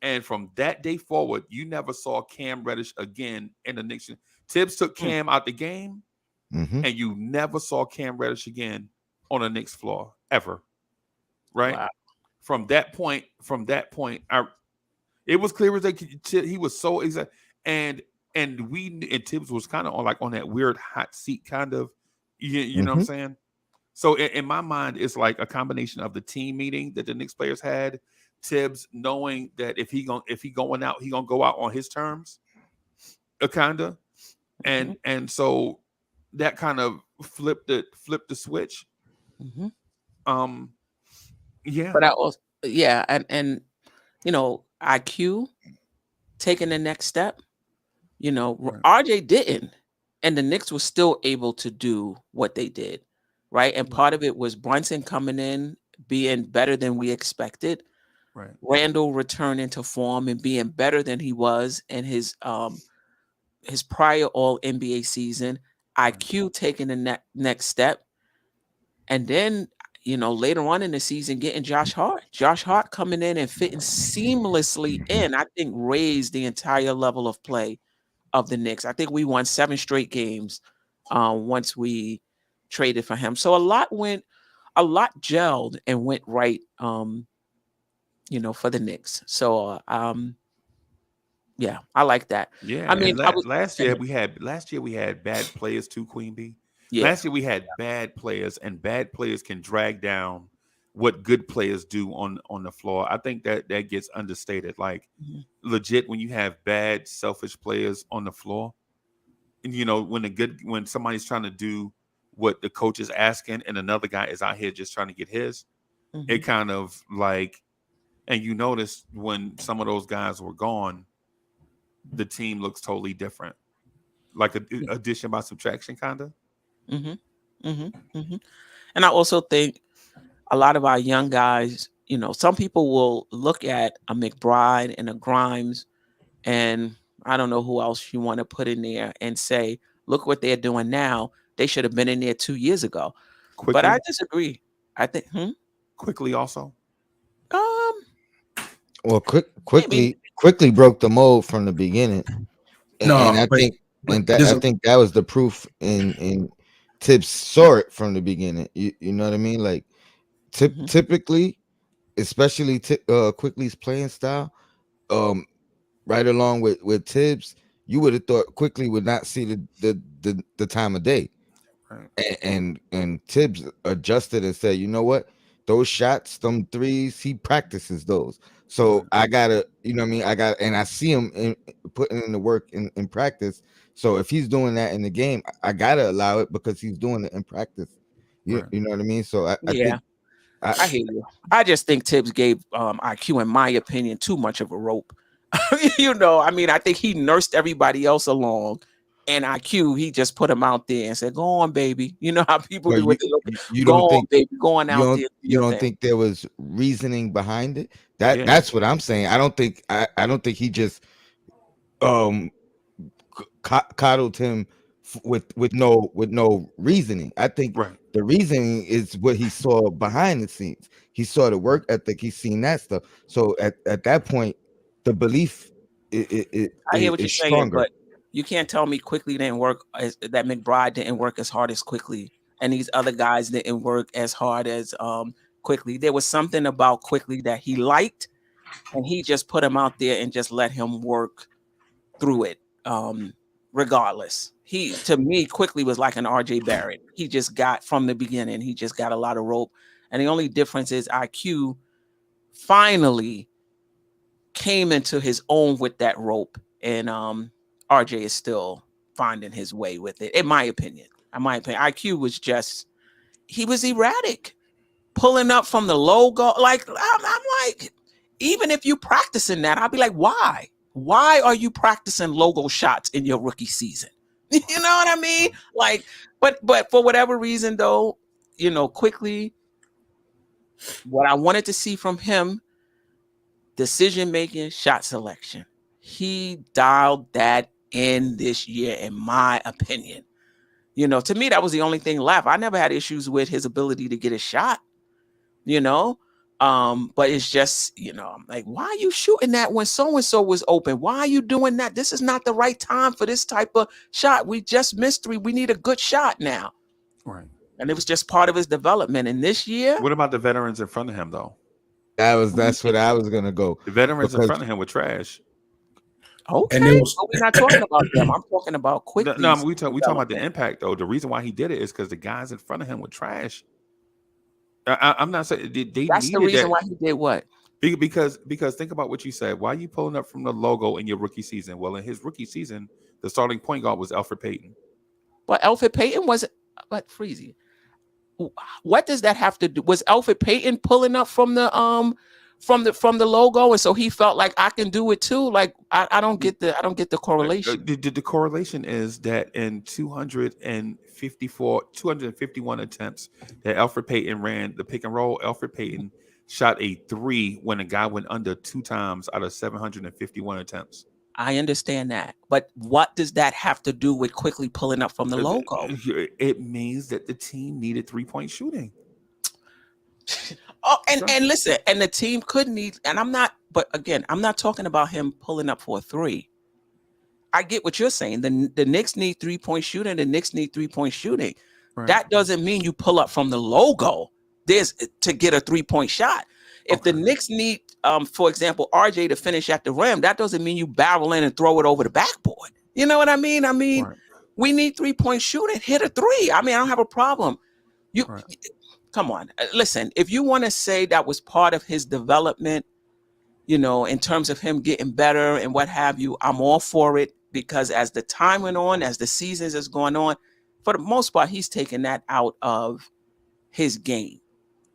And from that day forward, you never saw Cam Reddish again in the Knicks. Tibbs took Cam out the game, and you never saw Cam Reddish again on the Knicks floor, ever. Right? Wow. From that point, it was clear as day. He was so exact. And Tibbs was kind of on that weird hot seat kind of, you know what I'm saying? So in my mind, it's like a combination of the team meeting that the Knicks players had, Tibbs knowing that if he going out, he gonna go out on his terms, kinda, and so that kind of flipped the switch. Yeah, but and IQ taking the next step. Right. RJ didn't, and the Knicks were still able to do what they did, right? And part of it was Brunson coming in, being better than we expected. Right. Randle returning to form and being better than he was in his prior All NBA season. IQ taking the next step, and then later on in the season getting Josh Hart. Josh Hart coming in and fitting seamlessly in, I think raised the entire level of play of the Knicks. I think we won 7 straight games once we traded for him. So a lot gelled and went right, for the Knicks. So yeah, I like that. Yeah, I mean, and I was last year we had bad players too, Queen B. yeah. Last year we had bad players, and bad players can drag down what good players do on the floor. I think that gets understated. Like Mhm. legit, when you have bad, selfish players on the floor, and when somebody's trying to do what the coach is asking, and another guy is out here just trying to get his, it Mhm. kind of like, and you notice when some of those guys were gone, the team looks totally different. Like a addition by subtraction, kind of. Mhm. Mhm. Mhm. And I also think a lot of our young guys, some people will look at a McBride and a Grimes, and I don't know who else you want to put in there, and say, look what they're doing now. They should have been in there 2 years ago. But I Quickly, disagree. I think, quickly also. um, Well, maybe, quickly broke the mold from the beginning, and No, I think but there's I a think that was the proof in Tibbs saw it from the beginning. You know what I mean? Like mhm, typically, especially Quickly's playing style, um, right along with Tibbs, you would have thought Quickly would not see the time of day. Right. And Tibbs adjusted and said, you know what, those shots, them threes, he practices those. So Right. I gotta, you know what I mean, and I see him putting in the work in practice. So if he's doing that in the game, I gotta allow it because he's doing it in practice. you, Right. you know what I mean? So I yeah, think I, I hear you. I just think Tibbs gave IQ, in my opinion, too much of a rope. I mean, I think he nursed everybody else along, and IQ, he just put him out there and said, "Go on, baby." You know how people well, do you with the look. you Go don't on, think baby. Go on you out don't there, do you your don't thing. think there was reasoning behind it? Yeah. That's what I'm saying. I don't think he just um coddled him with no reasoning. I think Right. the reasoning is what he saw behind the scenes. He saw the work ethic. He's seen that stuff. So at that point, the belief I hear what you're is saying, stronger. but you can't tell me Quickly didn't work, that McBride didn't work as hard as Quickly, and these other guys didn't work as hard as Quickly. There was something about Quickly that he liked, and he just put him out there and just let him work through it. Regardless, he, to me, Quickly was like an RJ Barrett. He just got, from the beginning, he just got a lot of rope, and the only difference is IQ finally came into his own with that rope, and RJ is still finding his way with it, in my opinion. IQ was just, he was erratic, pulling up from the logo. Like I'm like, even if you practicing that, I'll be like, why? Why are you practicing logo shots in your rookie season? You know what I mean? Like, but for whatever reason, though, Quickly, what I wanted to see from him, decision making, shot selection, he dialed that in this year, in my opinion. To me, that was the only thing left. I never had issues with his ability to get a shot, you know. But it's just, I'm like, why are you shooting that when so and so was open? Why are you doing that? This is not the right time for this type of shot. We just missed three. We need a good shot now. Right. And it was just part of his development. And this year, What about the veterans in front of him, though? That's what I was gonna go The veterans in because front of him were trash. and there okay, was but we're not talking about them. I'm talking about No, Quickly's we talking about the development. impact though. The reason why he did it is because the guys in front of him were trash. I'm not saying they That's the needed reason that why he did what? because think about what you said. Why are you pulling up from the logo in your rookie season? Well, in his rookie season, the starting point guard was Alfred Payton. But Alfred Payton was, but Freezy. What does that have to do? Was Alfred Payton pulling up from the logo, and so he felt like I can do it too? Like I don't get the correlation. The correlation is that in 251 attempts that Alfred Payton ran the pick and roll, Alfred Payton shot a 3 when a guy went under 2 times out of 751 attempts. I understand that, but what does that have to do with quickly pulling up from the logo? It means that the team needed 3-point shooting. Oh, and listen, and the team could need, and I'm not, but again, I'm not talking about him pulling up for a 3. I get what you're saying. The Knicks need 3-point shooting. The Knicks need 3-point shooting. Right. That doesn't mean you pull up from the logo to get a 3-point shot. If the Knicks need, for example, RJ to finish at the rim, that doesn't mean you barrel in and throw it over the backboard. You know what I mean? Right. We need 3-point shooting. Hit a three. I mean, I don't have a problem. Come on. Listen, if you want to say that was part of his development, you know, in terms of him getting better and what have you, I'm all for it, because as the time went on, as the seasons is going on, for the most part, he's taken that out of his game.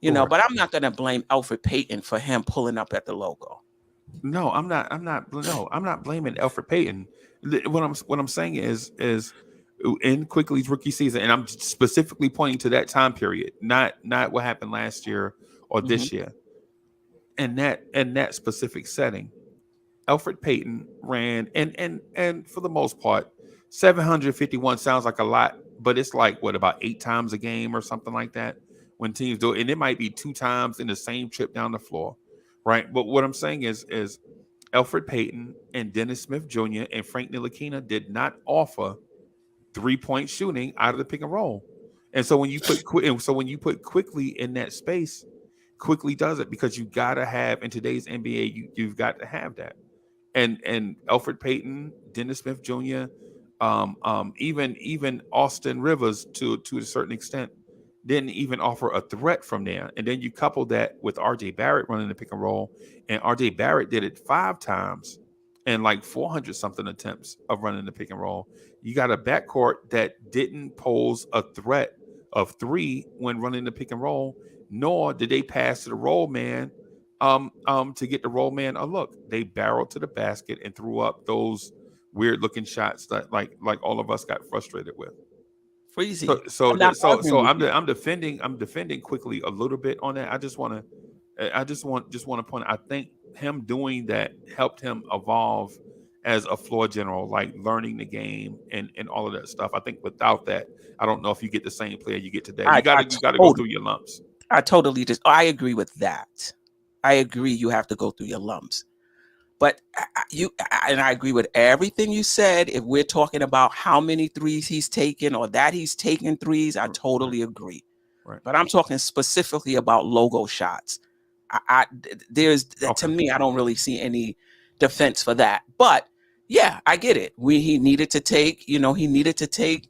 You know, but I'm not going to blame Elfrid Payton for him pulling up at the logo. No, I'm not blaming Elfrid Payton. What I'm saying is in Quickly's rookie season, and I'm specifically pointing to that time period, not what happened last year or this year. And that specific setting, Elfrid Payton ran and for the most part, 751 sounds like a lot, but it's like about 8 times a game or something like that when teams do it, and it might be 2 times in the same trip down the floor, right? But what I'm saying is Elfrid Payton and Dennis Smith Jr. and Frank Ntilikina did not offer 3-point shooting out of the pick and roll, and so when you put Quickly in that space, Quickly does it, because you gotta have, in today's NBA, you've got to have that. And Elfrid Payton, Dennis Smith Jr., even Austin Rivers to a certain extent didn't even offer a threat from there. And then you couple that with RJ Barrett running the pick and roll, and RJ Barrett did it 5 times and like 400 something attempts of running the pick and roll. You got a backcourt that didn't pose a threat of 3 when running the pick and roll, nor did they pass to the roll man to get the roll man a look. They barreled to the basket and threw up those weird looking shots that like all of us got frustrated with. Freezy. I'm defending Quickly a little bit on that. I just want to point out, I think him doing that helped him evolve as a floor general, like learning the game and all of that stuff. I think without that, I don't know if you get the same player you get today. You got to go through your lumps. I agree with that. I agree you have to go through your lumps. But I agree with everything you said. If we're talking about how many threes he's taken or that he's taken threes, I totally agree. Right. But I'm talking specifically about logo shots. To me, I don't really see any defense for that. But yeah, I get it. He needed to take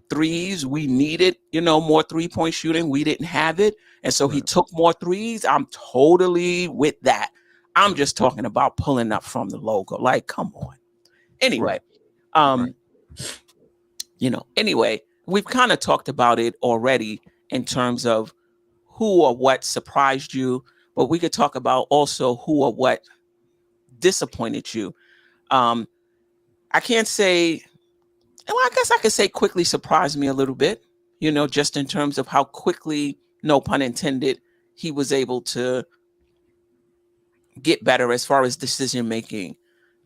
threes. We needed, more 3-point shooting. We didn't have it. And so he took more threes. I'm totally with that. I'm just talking about pulling up from the logo. Like, come on. Anyway, anyway, we've kind of talked about it already in terms of who or what surprised you, but we could talk about also who or what disappointed you. I can't say, well, I guess I could say Quickly surprised me a little bit, just in terms of how quickly, no pun intended, he was able to get better as far as decision making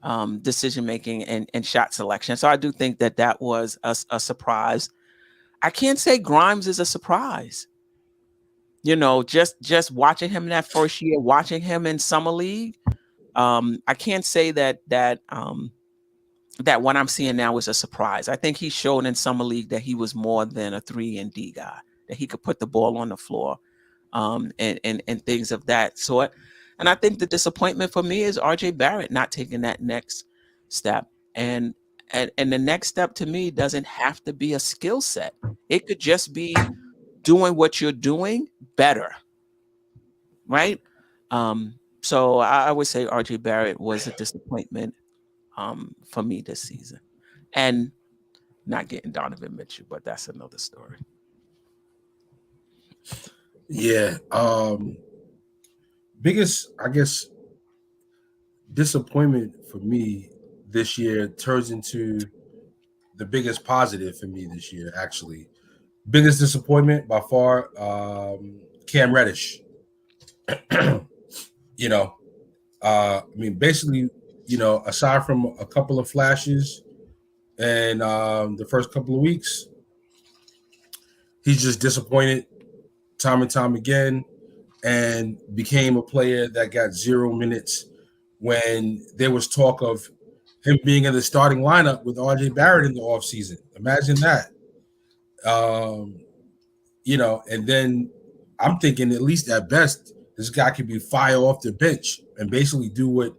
and shot selection. So I do think that was a surprise. I can't say Grimes is a surprise. Just watching him that first year, watching him in summer league, I can't say that what I'm seeing now is a surprise. I think he showed in summer league that he was more than a 3-and-D guy, that he could put the ball on the floor, and things of that sort. And I think the disappointment for me is RJ Barrett not taking that next step. And the next step to me doesn't have to be a skill set. It could just be doing what you're doing better. Right? So I would say RJ Barrett was a disappointment for me this season. And not getting Donovan Mitchell, but that's another story. Yeah. Biggest, I guess, disappointment for me this year turns into the biggest positive for me this year, actually. Biggest disappointment by far, Cam Reddish. Basically, aside from a couple of flashes and the first couple of weeks, he's just disappointed time and time again, and became a player that got 0 minutes when there was talk of him being in the starting lineup with RJ Barrett in the offseason. Imagine that. And then I'm thinking at least at best, this guy could be fire off the bench and basically do what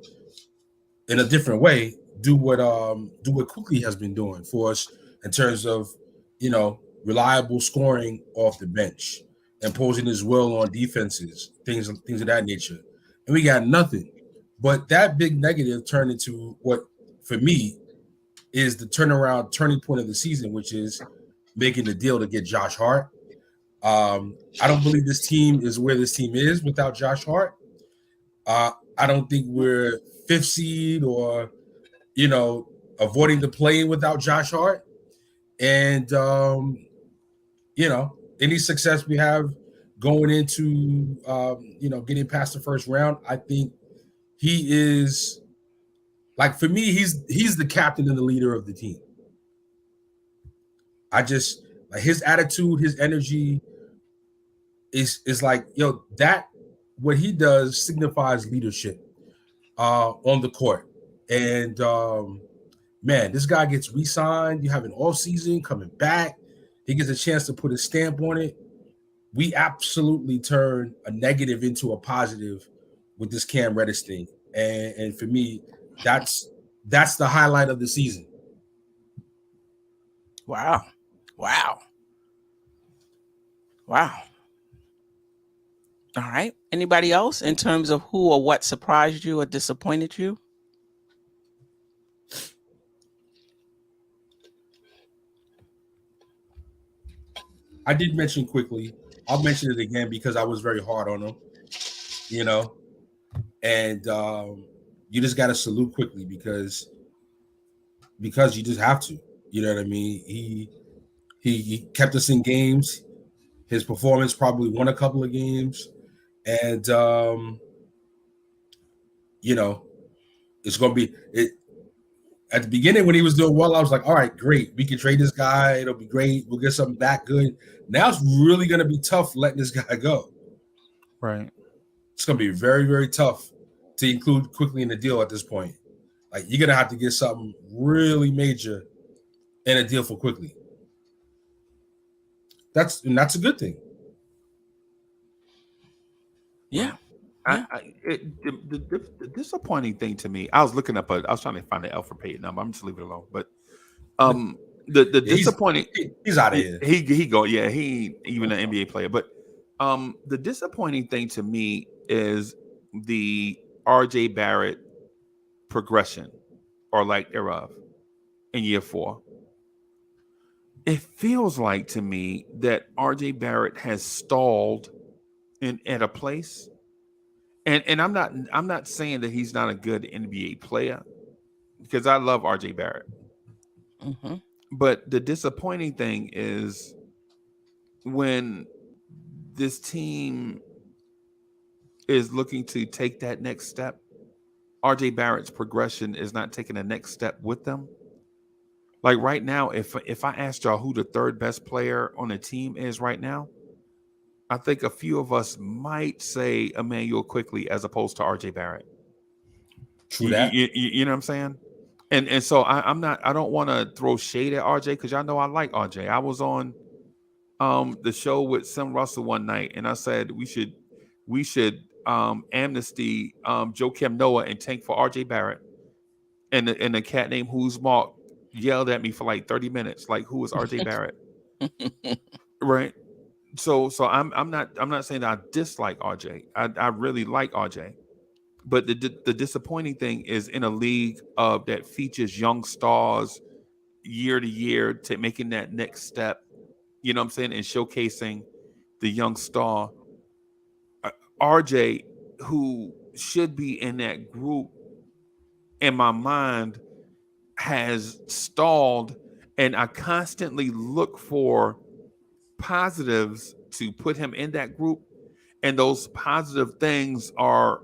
in a different way, do what Quickly has been doing for us in terms of, reliable scoring off the bench, imposing his will on defenses, things of that nature. And we got nothing. But that big negative turned into what, for me, is the turning point of the season, which is making the deal to get Josh Hart. I don't believe this team is where this team is without Josh Hart. I don't think we're fifth seed or, avoiding the play without Josh Hart. And, any success we have going into, getting past the first round, I think he is, like, for me, he's the captain and the leader of the team. I just, like, his attitude, his energy is like, that what he does signifies leadership on the court. And man, this guy gets re-signed. You have an off season coming back. He gets a chance to put a stamp on it. We absolutely turn a negative into a positive with this Cam Reddish thing. And for me, that's the highlight of the season. Wow. All right. Anybody else in terms of who or what surprised you or disappointed you? I did mention Quickly. I'll mention it again because I was very hard on him, and you just got to salute Quickly because you just have to. You know what I mean? He kept us in games. His performance probably won a couple of games, and it's going to be it. At the beginning, when he was doing well, I was like, all right, great. We can trade this guy. It'll be great. We'll get something back good. Now it's really going to be tough letting this guy go. Right. It's going to be very, very tough to include Quickly in the deal at this point. Like, you're going to have to get something really major in a deal for Quickly. That's a good thing. Yeah. The disappointing thing to me, I was trying to find the Alfred Payton number. I'm just leave it alone. But the disappointing, he's out of here. He ain't even an NBA player. But the disappointing thing to me is the RJ Barrett progression or lack thereof in year 4. It feels like to me that RJ Barrett has stalled at a place. And I'm not saying that he's not a good NBA player because I love RJ Barrett. Mm-hmm. But the disappointing thing is when this team is looking to take that next step, RJ Barrett's progression is not taking the next step with them. Like right now, if I asked y'all who the third best player on the team is right now, I think a few of us might say Emmanuel Quickly as opposed to RJ Barrett. True that. You know what I'm saying? And so I don't want to throw shade at RJ because y'all know I like RJ. I was on the show with Sam Russell one night and I said we should amnesty Joakim Noah and tank for RJ Barrett. And the cat named Who's Mark yelled at me for like 30 minutes, like, who is RJ Barrett? Right. So I'm not saying that I dislike RJ. I really like RJ. But the disappointing thing is in a league that features young stars year to year to making that next step, you know what I'm saying, and showcasing the young star. RJ, who should be in that group, in my mind, has stalled, and I constantly look for positives to put him in that group, and those positive things are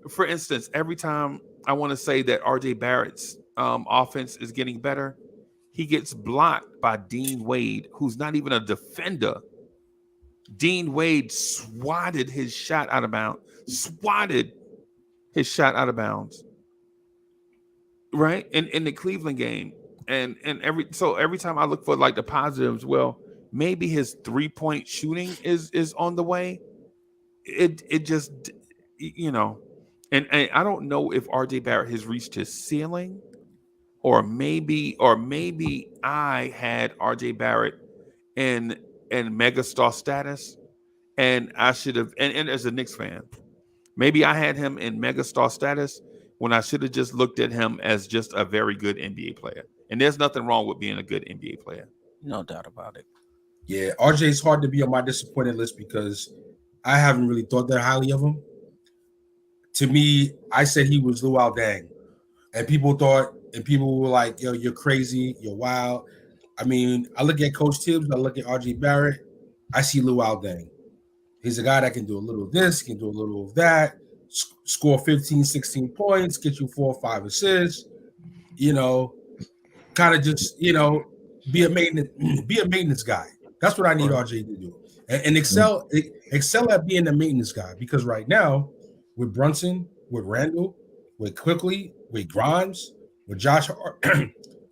for instance, every time I want to say that RJ Barrett's offense is getting better, he gets blocked by Dean Wade, who's not even a defender. Dean Wade swatted his shot out of bounds. right? In the Cleveland game, and every time I look for like the positives, well, maybe his 3-point shooting is on the way. It just, you know, and I don't know if RJ Barrett has reached his ceiling, or maybe I had RJ Barrett in megastar status, and I should have, and as a Knicks fan, maybe I had him in megastar status when I should have just looked at him as just a very good NBA player. And there's nothing wrong with being a good NBA player. No doubt about it. Yeah, RJ is hard to be on my disappointed list because I haven't really thought that highly of him. To me, I said he was Luol Deng, and people were like, "Yo, you're crazy, you're wild." I mean, I look at Coach Tibbs, I look at RJ Barrett, I see Luol Deng. He's a guy that can do a little of this, can do a little of that, score 15, 16 points, get you 4 or 5 assists, you know, kind of just, you know, be a maintenance guy. That's what I need RJ to do. And excel at being a maintenance guy, because right now, with Brunson, with Randle, with Quickly, with Grimes, with Josh Hart,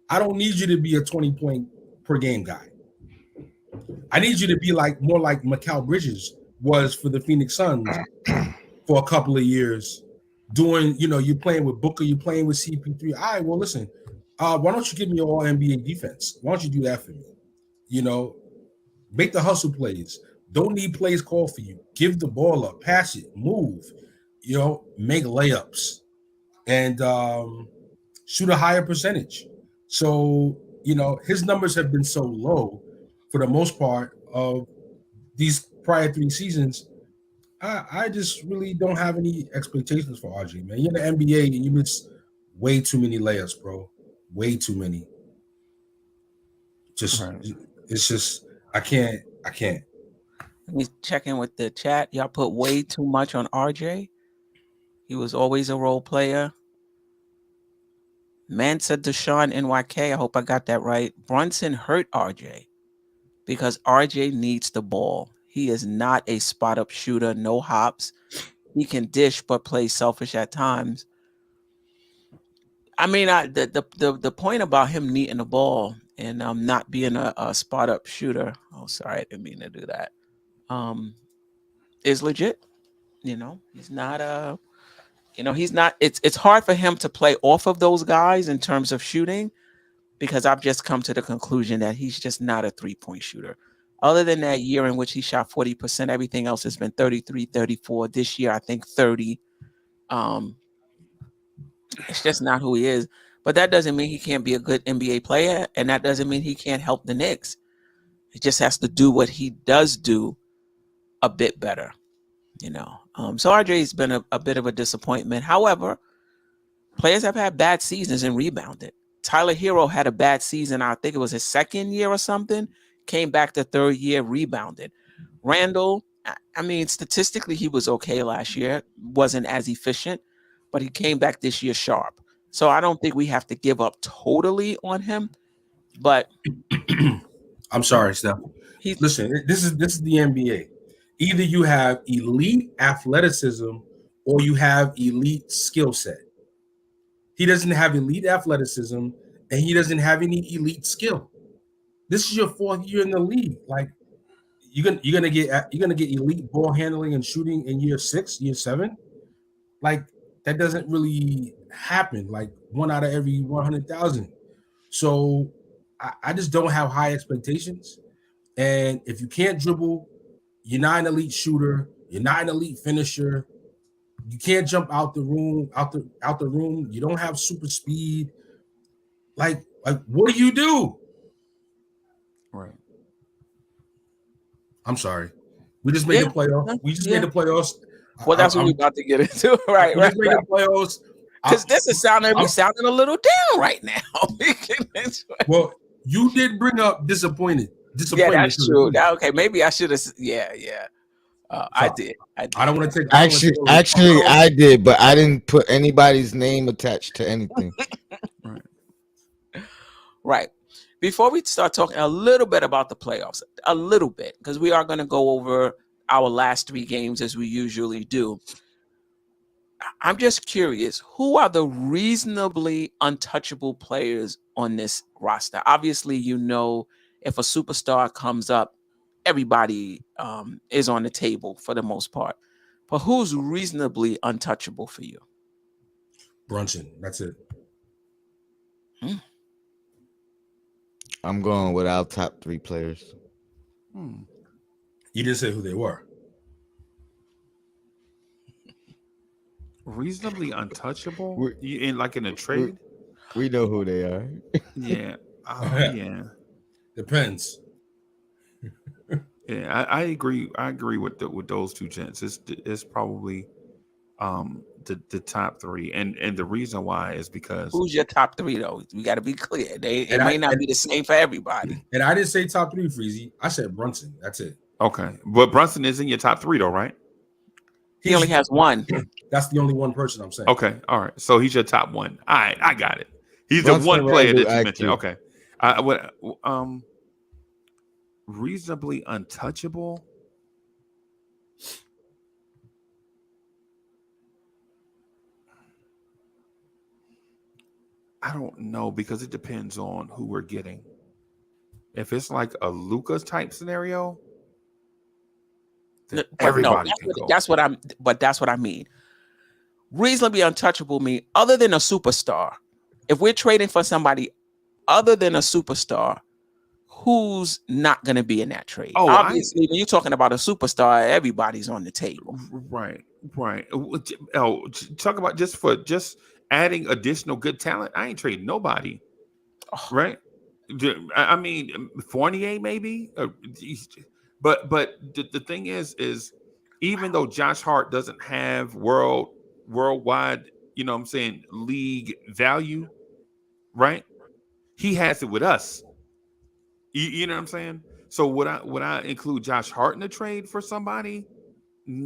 I don't need you to be a 20-point per game guy. I need you to be more like Mikal Bridges was for the Phoenix Suns for a couple of years, doing, you know, you're playing with Booker, you're playing with CP3. All right, well, listen, why don't you give me your all NBA defense? Why don't you do that for me? You know, make the hustle plays. Don't need plays called for you. Give the ball up, pass it, move, you know, make layups, and shoot a higher percentage. So, you know, his numbers have been so low for the most part of these prior 3 seasons. I just really don't have any expectations for RJ, man. You're in the NBA and you miss way too many layups, bro. Way too many. It's just, I can't. Let me check in with the chat. Y'all put way too much on RJ. He was always a role player. Mansa Deshaun NYK, I hope I got that right. Brunson hurt RJ because RJ needs the ball. He is not a spot-up shooter, no hops. He can dish, but plays selfish at times. I mean, the point about him needing the ball and not being a spot-up shooter, oh, sorry, I didn't mean to do that, is legit. You know, he's not he's not, it's hard for him to play off of those guys in terms of shooting, because I've just come to the conclusion that he's just not a 3-point shooter. Other than that year in which he shot 40%, everything else has been 33, 34. This year, I think 30. It's just not who he is. But that doesn't mean he can't be a good NBA player, and that doesn't mean he can't help the Knicks. He just has to do what he does do a bit better, you know. So RJ's been a bit of a disappointment. However, players have had bad seasons and rebounded. Tyler Hero had a bad season. I think it was his second year or something. Came back the third year, rebounded. Randle, I mean, statistically, he was okay last year. Wasn't as efficient, but he came back this year sharp. So I don't think we have to give up totally on him. But I'm sorry, Steph. Listen, this is the NBA. Either you have elite athleticism or you have elite skill set. He doesn't have elite athleticism and he doesn't have any elite skill. This is your 4th year in the league. Like, you're gonna get elite ball handling and shooting in year 6, year 7. Like, that doesn't really happen. Like, 1 out of every 100,000. So I just don't have high expectations. And if you can't dribble, you're not an elite shooter. You're not an elite finisher. You can't jump out the room. You don't have super speed. Like what do you do? Right. I'm sorry. We just made the playoffs. We just made the playoffs. Well, that's what we're about to get into. Right. We just made the playoffs. Because this is sounding a little down right now. Well, you did bring up disappointed. Yeah, that's true. Okay, maybe I should have. Yeah. I did. I don't want to take. Actually, I did, but I didn't put anybody's name attached to anything. Right. Before we start talking a little bit about the playoffs, a little bit, because we are going to go over our last 3 games as we usually do. I'm just curious, who are the reasonably untouchable players on this roster? Obviously, if a superstar comes up, everybody is on the table for the most part. But who's reasonably untouchable for you? Brunson. That's it. I'm going with our top 3 players. You didn't say who they were. Reasonably untouchable? We- In a trade? We know who they are. Yeah. Yeah. Depends. Yeah, I agree. I agree with those two gents. It's probably the top 3, and the reason why is because Who's your top 3 though? We got to be clear. It And may not be the same for everybody. And I didn't say top 3, Freezy. I said Brunson. That's it. okay, but Brunson is in your top 3 though, right? He only has one. That's the only one person I'm saying. Okay, all right. So he's your top 1. All right, I got it. He's Brunson the one player that you Randle mentioned. IQ. Okay, reasonably untouchable. I don't know because it depends on who we're getting. If it's like a Lucas type scenario, then everybody can go. That's what I mean. Reasonably untouchable mean other than a superstar. If we're trading for somebody other than a superstar, who's not going to be in that trade? Oh, obviously, when you're talking about a superstar, everybody's on the table. Right. Oh, talk about just adding additional good talent. I ain't trading nobody. Right. I mean, Fournier maybe, but the thing is even though Josh Hart doesn't have worldwide, what I'm saying, league value, right? He has it with us. You know what I'm saying? So would I include Josh Hart in the trade for somebody?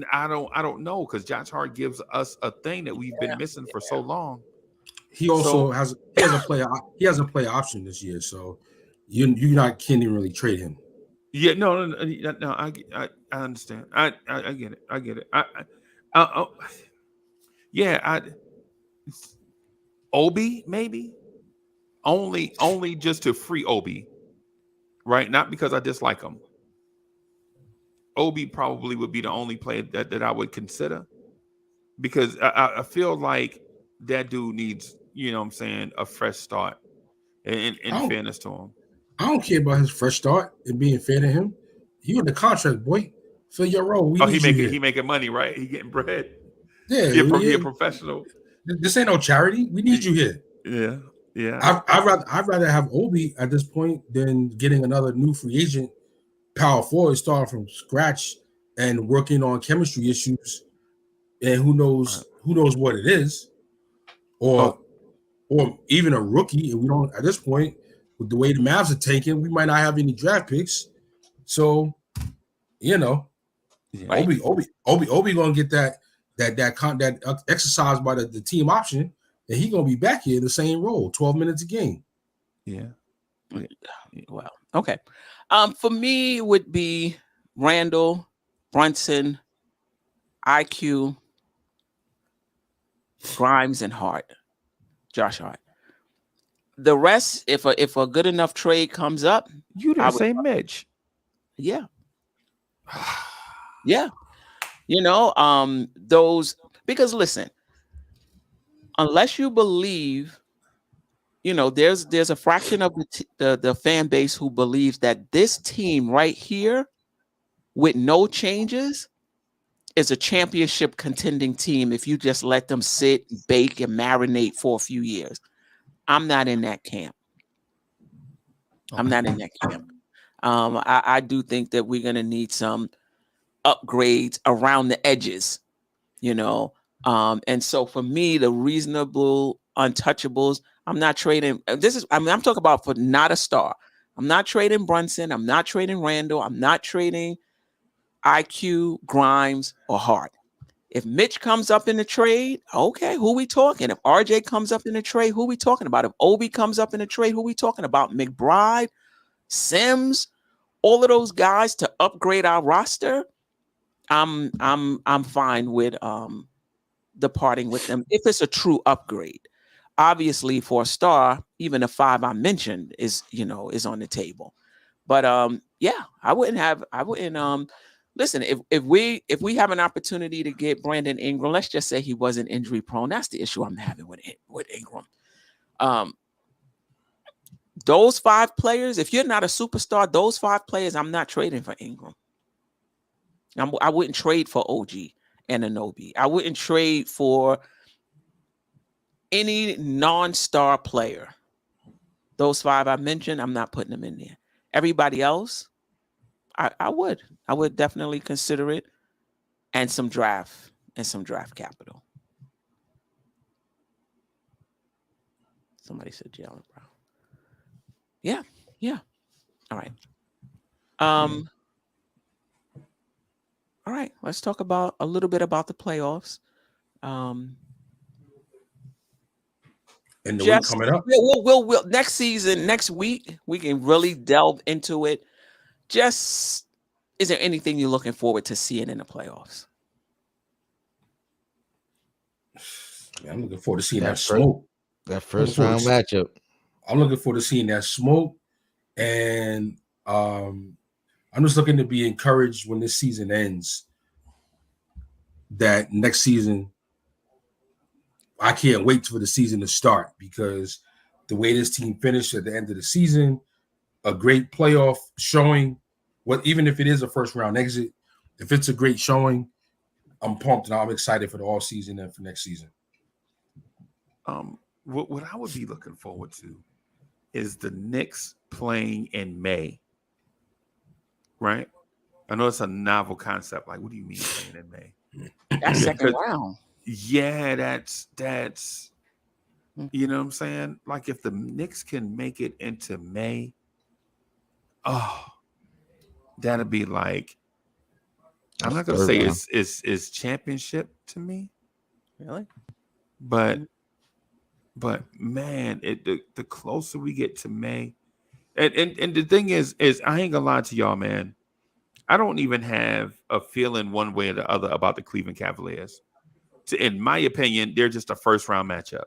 I don't know, because Josh Hart gives us a thing that we've been missing for so long. He also has a player option this year, so can't even really trade him. Yeah, no, I understand. I get it. Obi maybe only just to free Obi, right? Not because I dislike him. Obi probably would be the only player that I would consider, because I feel like that dude needs, a fresh start. In fairness to him, I don't care about his fresh start and being fair to him. You in the contract, boy. Fill your role. He making money, right? He getting bread. Yeah, he a professional. This ain't no charity. We need you here. Yeah. I'd rather have Obi at this point than getting another new free agent power forward starting from scratch and working on chemistry issues, and who knows what it is, or even a rookie. And we don't, at this point, with the way the Mavs are taking, we might not have any draft picks. So, Right. Obi gonna get that exercise by the team option, and he gonna be back here in the same role, 12 minutes a game. Yeah. Well, okay. For me, it would be Randle, Brunson, IQ, Grimes, and Josh Hart. The rest, if a good enough trade comes up, You didn't say Mitch. Yeah. Yeah. Those, because listen, unless you believe, there's a fraction of the fan base who believes that this team right here with no changes is a championship contending team if you just let them sit, bake, and marinate for a few years. I'm not in that camp. I do think that we're going to need some upgrades around the edges, and so for me, the reasonable untouchables, I'm not trading. I'm talking about for not a star. I'm not trading Brunson. I'm not trading Randle. I'm not trading IQ, Grimes, or Hart. If Mitch comes up in the trade, okay, who we talking? If RJ comes up in the trade, who we talking about? If Obi comes up in the trade, who we talking about? McBride, Sims, all of those guys to upgrade our roster. I'm fine with departing with them if it's a true upgrade. Obviously, for a star, even the 5 I mentioned is on the table. But I wouldn't listen, if we have an opportunity to get Brandon Ingram, let's just say he wasn't injury prone. That's the issue I'm having with Ingram. Those 5 players, if you're not a superstar, those 5 players, I'm not trading for Ingram. I wouldn't trade for OG and Anunoby. I wouldn't trade for any non-star player. Those 5 I mentioned, I'm not putting them in there. Everybody else, I would definitely consider it, and some draft capital. Somebody said Jalen Brown. Yeah. All right. All right. Let's talk about a little bit about the playoffs. And the week coming up. We'll next season, next week, we can really delve into it. Just, is there anything you're looking forward to seeing in the playoffs? I'm looking forward to seeing that smoke. That first round matchup. I'm looking forward to seeing that smoke, and I'm just looking to be encouraged when this season ends. That next season, I can't wait for the season to start, because the way this team finished at the end of the season, a great playoff showing, even if it is a first round exit, if it's a great showing, I'm pumped and I'm excited for the all season and for next season. What I would be looking forward to is the Knicks playing in May, right? I know it's a novel concept. Like, what do you mean playing in May? That's second round. Yeah, that's you know what I'm saying? Like, if the Knicks can make it into May, that'd be like, I'm not gonna say it's championship to me. Really? But man, the closer we get to May, and the thing is I ain't gonna lie to y'all, man. I don't even have a feeling one way or the other about the Cleveland Cavaliers. In my opinion, they're just a first round matchup.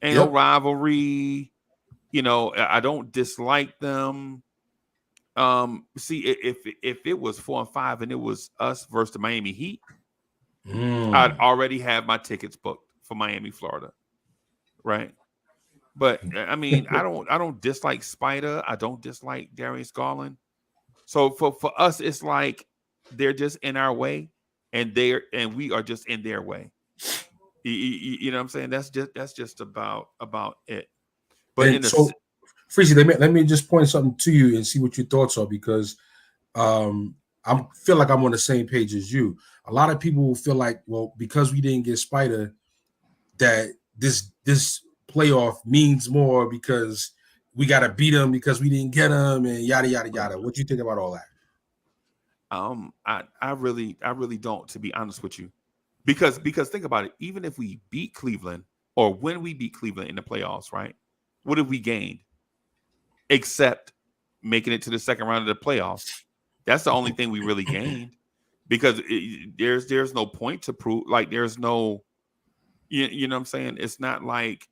Ain't no rivalry. I don't dislike them. See, if it was 4-5 and it was us versus the Miami Heat, I'd already have my tickets booked for Miami, Florida. Right. But I mean, I don't dislike Spider. I don't dislike Darius Garland. So for us, it's like they're just in our way, and we are just in their way. You know what I'm saying? That's just about it. But Freezy, let me just point something to you and see what your thoughts are, because I feel like I'm on the same page as you. A lot of people will feel like, well, because we didn't get Spider, that this playoff means more because we got to beat them because we didn't get them, and yada yada yada. What do you think about all that? I really don't, to be honest with you, because think about it. Even if we beat Cleveland, or when we beat Cleveland in the playoffs, right? What have we gained? Except making it to the second round of the playoffs. That's the only thing we really gained, because there's no point to prove. Like, there's no, you know what I'm saying? It's not like,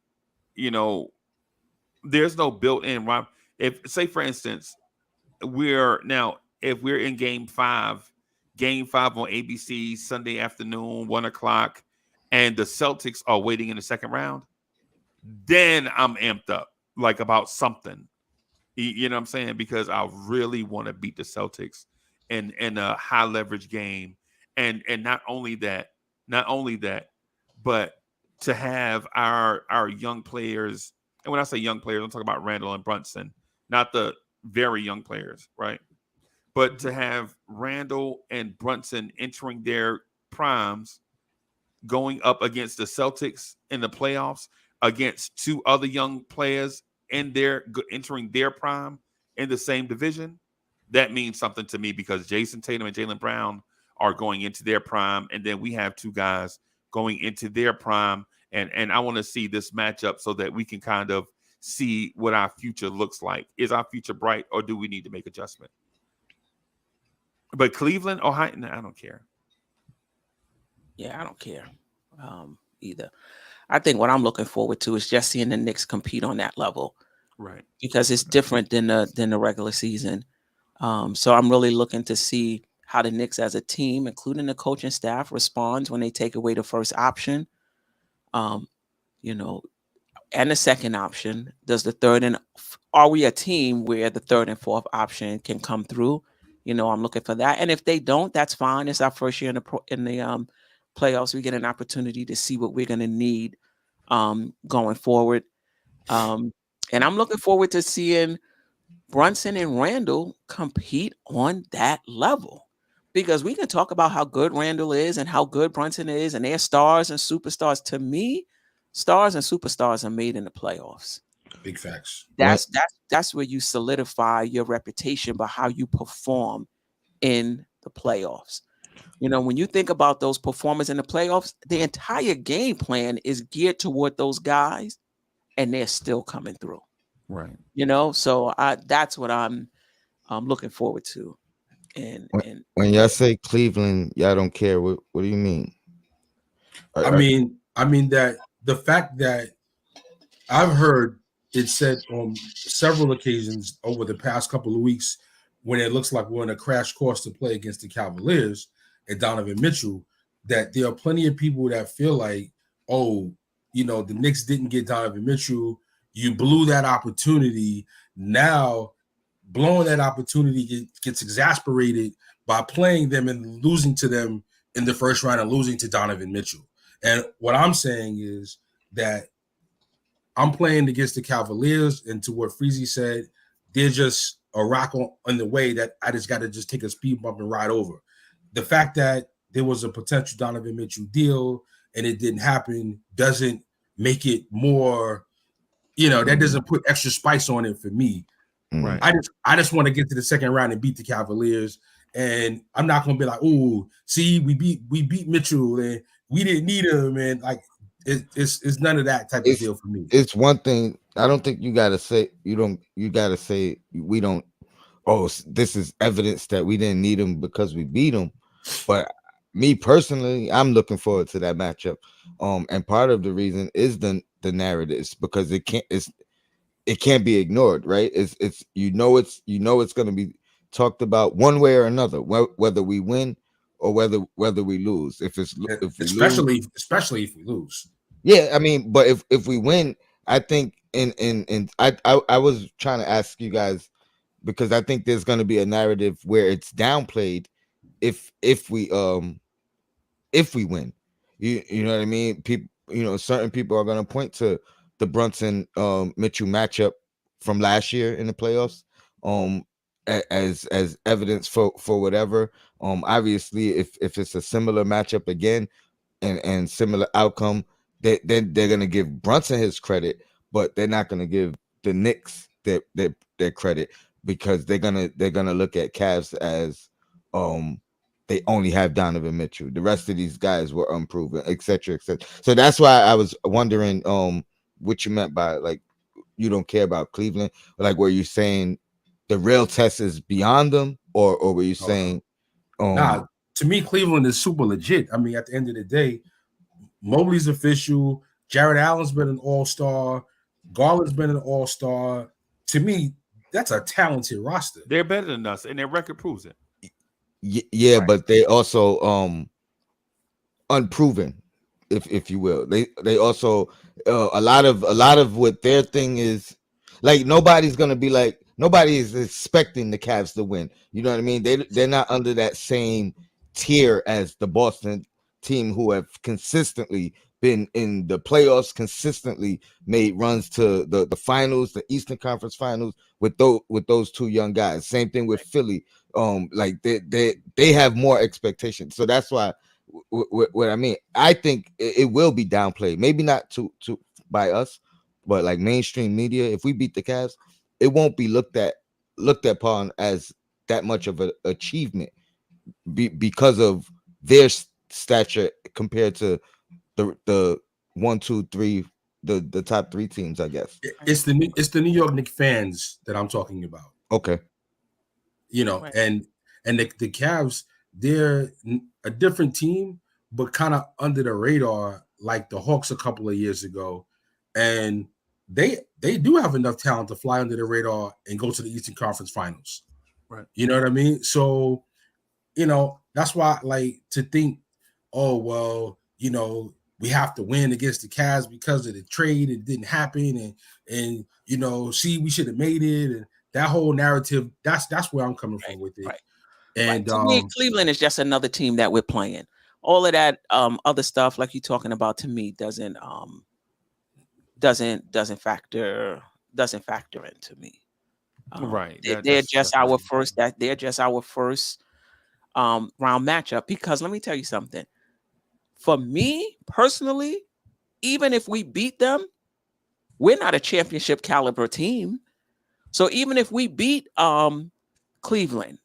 there's no built-in. If, say, for instance, if we're in game 5 on ABC Sunday afternoon, 1:00, and the Celtics are waiting in the second round, then I'm amped up, like, about something. You know what I'm saying? Because I really want to beat the Celtics in a high leverage game. And not only that, but to have our young players, and when I say young players, I'm talking about Randle and Brunson, not the very young players, right? But to have Randle and Brunson entering their primes, going up against the Celtics in the playoffs, against 2 other young players entering their prime in the same division, that means something to me, because Jason Tatum and Jaylen Brown are going into their prime, and then we have 2 guys going into their prime, and I want to see this matchup so that we can kind of see what our future looks like. Is our future bright, or do we need to make adjustment? But Cleveland, Ohio, I don't care. Yeah, I don't care. either. I think what I'm looking forward to is just seeing the Knicks compete on that level, Right. because it's different than the regular season. So I'm really looking to see how the Knicks as a team, including the coaching staff, responds when they take away the first option. You know, and the second option. Does the third and are we a team where the third and fourth option can come through? I'm looking for that. And if they don't, that's fine. It's our first year in the playoffs. We get an opportunity to see what we're going to need going forward. And I'm looking forward to seeing Brunson and Randle compete on that level, because we can talk about how good Randle is and how good Brunson is, and they're stars and superstars. To me, stars and superstars are made in the playoffs. Big facts. That's where you solidify your reputation by how you perform in the playoffs. When you think about those performers in the playoffs, the entire game plan is geared toward those guys, and they're still coming through. Right. So that's what I'm looking forward to. And when y'all say Cleveland, y'all don't care. What do you mean? I mean that the fact that I've heard it said on several occasions over the past couple of weeks, when it looks like we're in a crash course to play against the Cavaliers and Donovan Mitchell, that there are plenty of people that feel like, oh, the Knicks didn't get Donovan Mitchell. You blew that opportunity. Now, blowing that opportunity gets exasperated by playing them and losing to them in the first round and losing to Donovan Mitchell. And what I'm saying is that I'm playing against the Cavaliers, and to what Freezy said, they're just a rock on the way that I just got to just take a speed bump and ride over. The fact that there was a potential Donovan Mitchell deal and it didn't happen doesn't make it more, that doesn't put extra spice on it for me. Right. I just want to get to the second round and beat the Cavaliers, and I'm not going to be like, oh, see, we beat Mitchell and we didn't need him, and like it's none of that type of deal for me. It's one thing. I don't think you got to say you got to say we don't. Oh, this is evidence that we didn't need him because we beat him. But me personally, I'm looking forward to that matchup. And part of the reason is the narratives, because it can't be ignored, right? It's it's going to be talked about one way or another, whether we win or whether we lose. Especially if we lose. Yeah, I mean, but if we win, I think I was trying to ask you guys, because I think there's going to be a narrative where it's downplayed if we win. You know what I mean? People, certain people are going to point to the Brunson Mitchell matchup from last year in the playoffs as evidence for whatever. Obviously, if it's a similar matchup again and similar outcome, they're going to give Brunson his credit, but they're not going to give the Knicks their credit, because they're gonna look at Cavs as they only have Donovan Mitchell. The rest of these guys were unproven, etc., etc. So that's why I was wondering what you meant by, like, you don't care about Cleveland, like, were you saying the real test is beyond them, or were you saying nah, to me Cleveland is super legit. I mean, at the end of the day, Mobley's official, Jared Allen's been an all-star, Garland's been an all-star. To me, that's a talented roster. They're better than us, and their record proves it. Yeah, right. But they also unproven, if you will. They also a lot of what their thing is, like, nobody is expecting the Cavs to win. You know what I mean? They're not under that same tier as the Boston team, who have consistently been in the playoffs, consistently made runs to the finals, the Eastern Conference Finals, with those two young guys. Same thing with Philly. Like they have more expectations. So that's why what I mean, I think it will be downplayed. Maybe not to by us, but like mainstream media. If we beat the Cavs, it won't be looked upon as that much of an achievement because of their stature compared to the 1, 2, 3, the top three teams, I guess. It's the New York Knicks fans that I'm talking about. Okay. Right. and the Cavs, they're a different team, but kind of under the radar like the Hawks a couple of years ago, and they do have enough talent to fly under the radar and go to the Eastern Conference Finals. Right. You know what I mean? So, that's why, like, to think, oh, well, we have to win against the Cavs because of the trade. It didn't happen. And we should have made it. And that whole narrative, that's where I'm coming from with it. Right. And to me, Cleveland is just another team that we're playing. All of that other stuff, like you're talking about, to me doesn't factor into me. Right. They're just our first round matchup. Because let me tell you something. For me personally, even if we beat them, we're not a championship caliber team. So even if we beat Cleveland,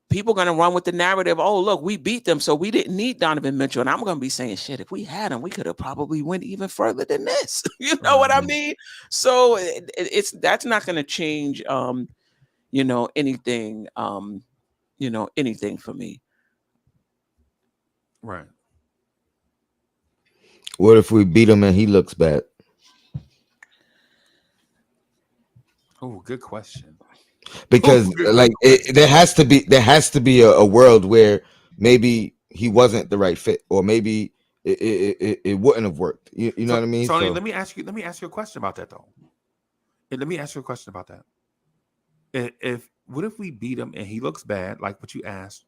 people are going to run with the narrative, oh, look, we beat them, so we didn't need Donovan Mitchell. And I'm going to be saying, shit, if we had him, we could have probably went even further than this. You know what I mean? So that's not going to change, anything, anything for me. Right. What if we beat him and he looks bad? Oh, good question. Because there has to be a world where maybe he wasn't the right fit, or maybe it wouldn't have worked. You know what I mean? Tony, let me ask you a question about that though. What if we beat him and he looks bad, like what you asked?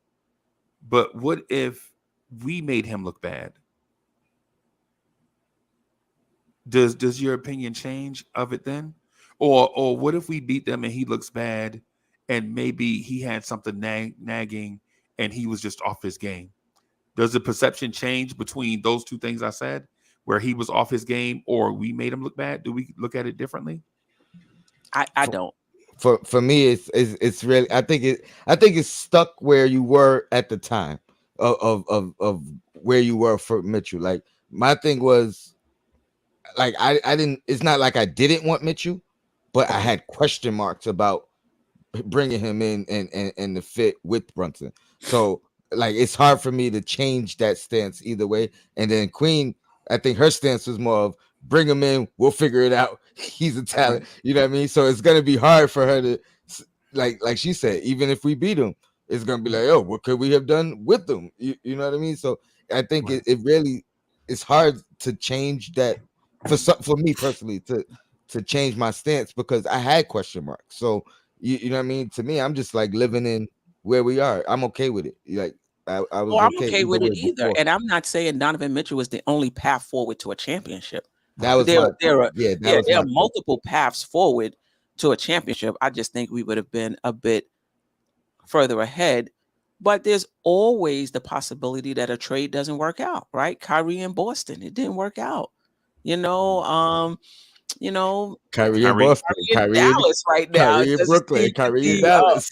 But what if we made him look bad? Does your opinion change of it then? Or what if we beat them and he looks bad, and maybe he had something nagging and he was just off his game? Does the perception change between those two things I said, where he was off his game or we made him look bad? Do we look at it differently? I don't. For me, it's really, I think it's stuck where you were at the time of where you were for Mitchell. Like, my thing was, like, I didn't. It's not like I didn't want Mitchell, but I had question marks about bringing him in and the fit with Brunson. So, like, it's hard for me to change that stance either way. And then Queen, I think her stance was more of bring him in, we'll figure it out. He's a talent, you know what I mean? So it's gonna be hard for her to, like she said, even if we beat him, it's gonna be like, oh, what could we have done with them? You know what I mean? So I think it really, it's hard to change that for me personally to change my stance, because I had question marks. So you know what I mean? To me, I'm just like living in where we are. I'm okay with it. Like, I was I'm okay, okay with it either. before. And I'm not saying Donovan Mitchell was the only path forward to a championship. That was there are my multiple paths forward to a championship. I just think we would have been a bit further ahead. But there's always the possibility that a trade doesn't work out, right? Kyrie in Boston, it didn't work out. Kyrie in Boston, Kyrie in Dallas right now. Kyrie in Brooklyn, Kyrie in Dallas.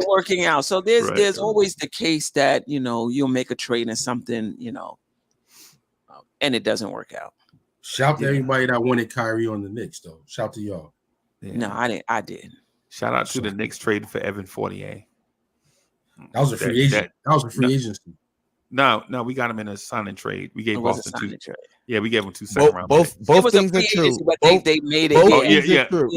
Working out. So there's always the case that, you'll make a trade and something, and it doesn't work out. Shout to everybody that wanted Kyrie on the Knicks, though. Shout to y'all. Yeah. No, I didn't. Shout out to the Knicks trading for Evan Fournier. That was a free agent. That was a free agency. No, we got him in a signing trade. We gave Boston two. Trade. Yeah, we gave him 2 second round. Both things are true. But they made it. That's true.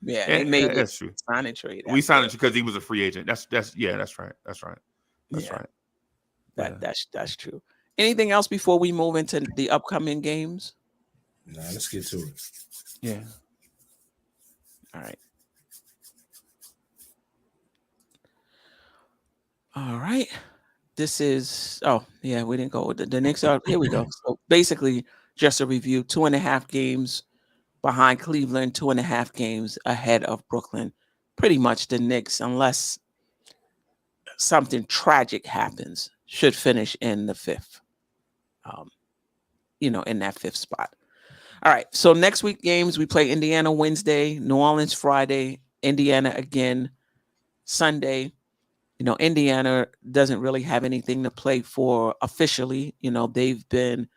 Yeah, they made it. That's true. Signing trade. We signed it because he was a free agent. That's right. That's right. That's true. Anything else before we move into the upcoming games? Nah, let's get to it. Yeah. All right. All right. This is, we didn't go with the Knicks. Here we go. So basically, just a review: 2.5 games behind Cleveland, 2.5 games ahead of Brooklyn. Pretty much the Knicks, unless something tragic happens, should finish in the fifth. In that fifth spot. All right. So next week games, we play Indiana Wednesday, New Orleans Friday, Indiana again Sunday. Indiana doesn't really have anything to play for officially. They've been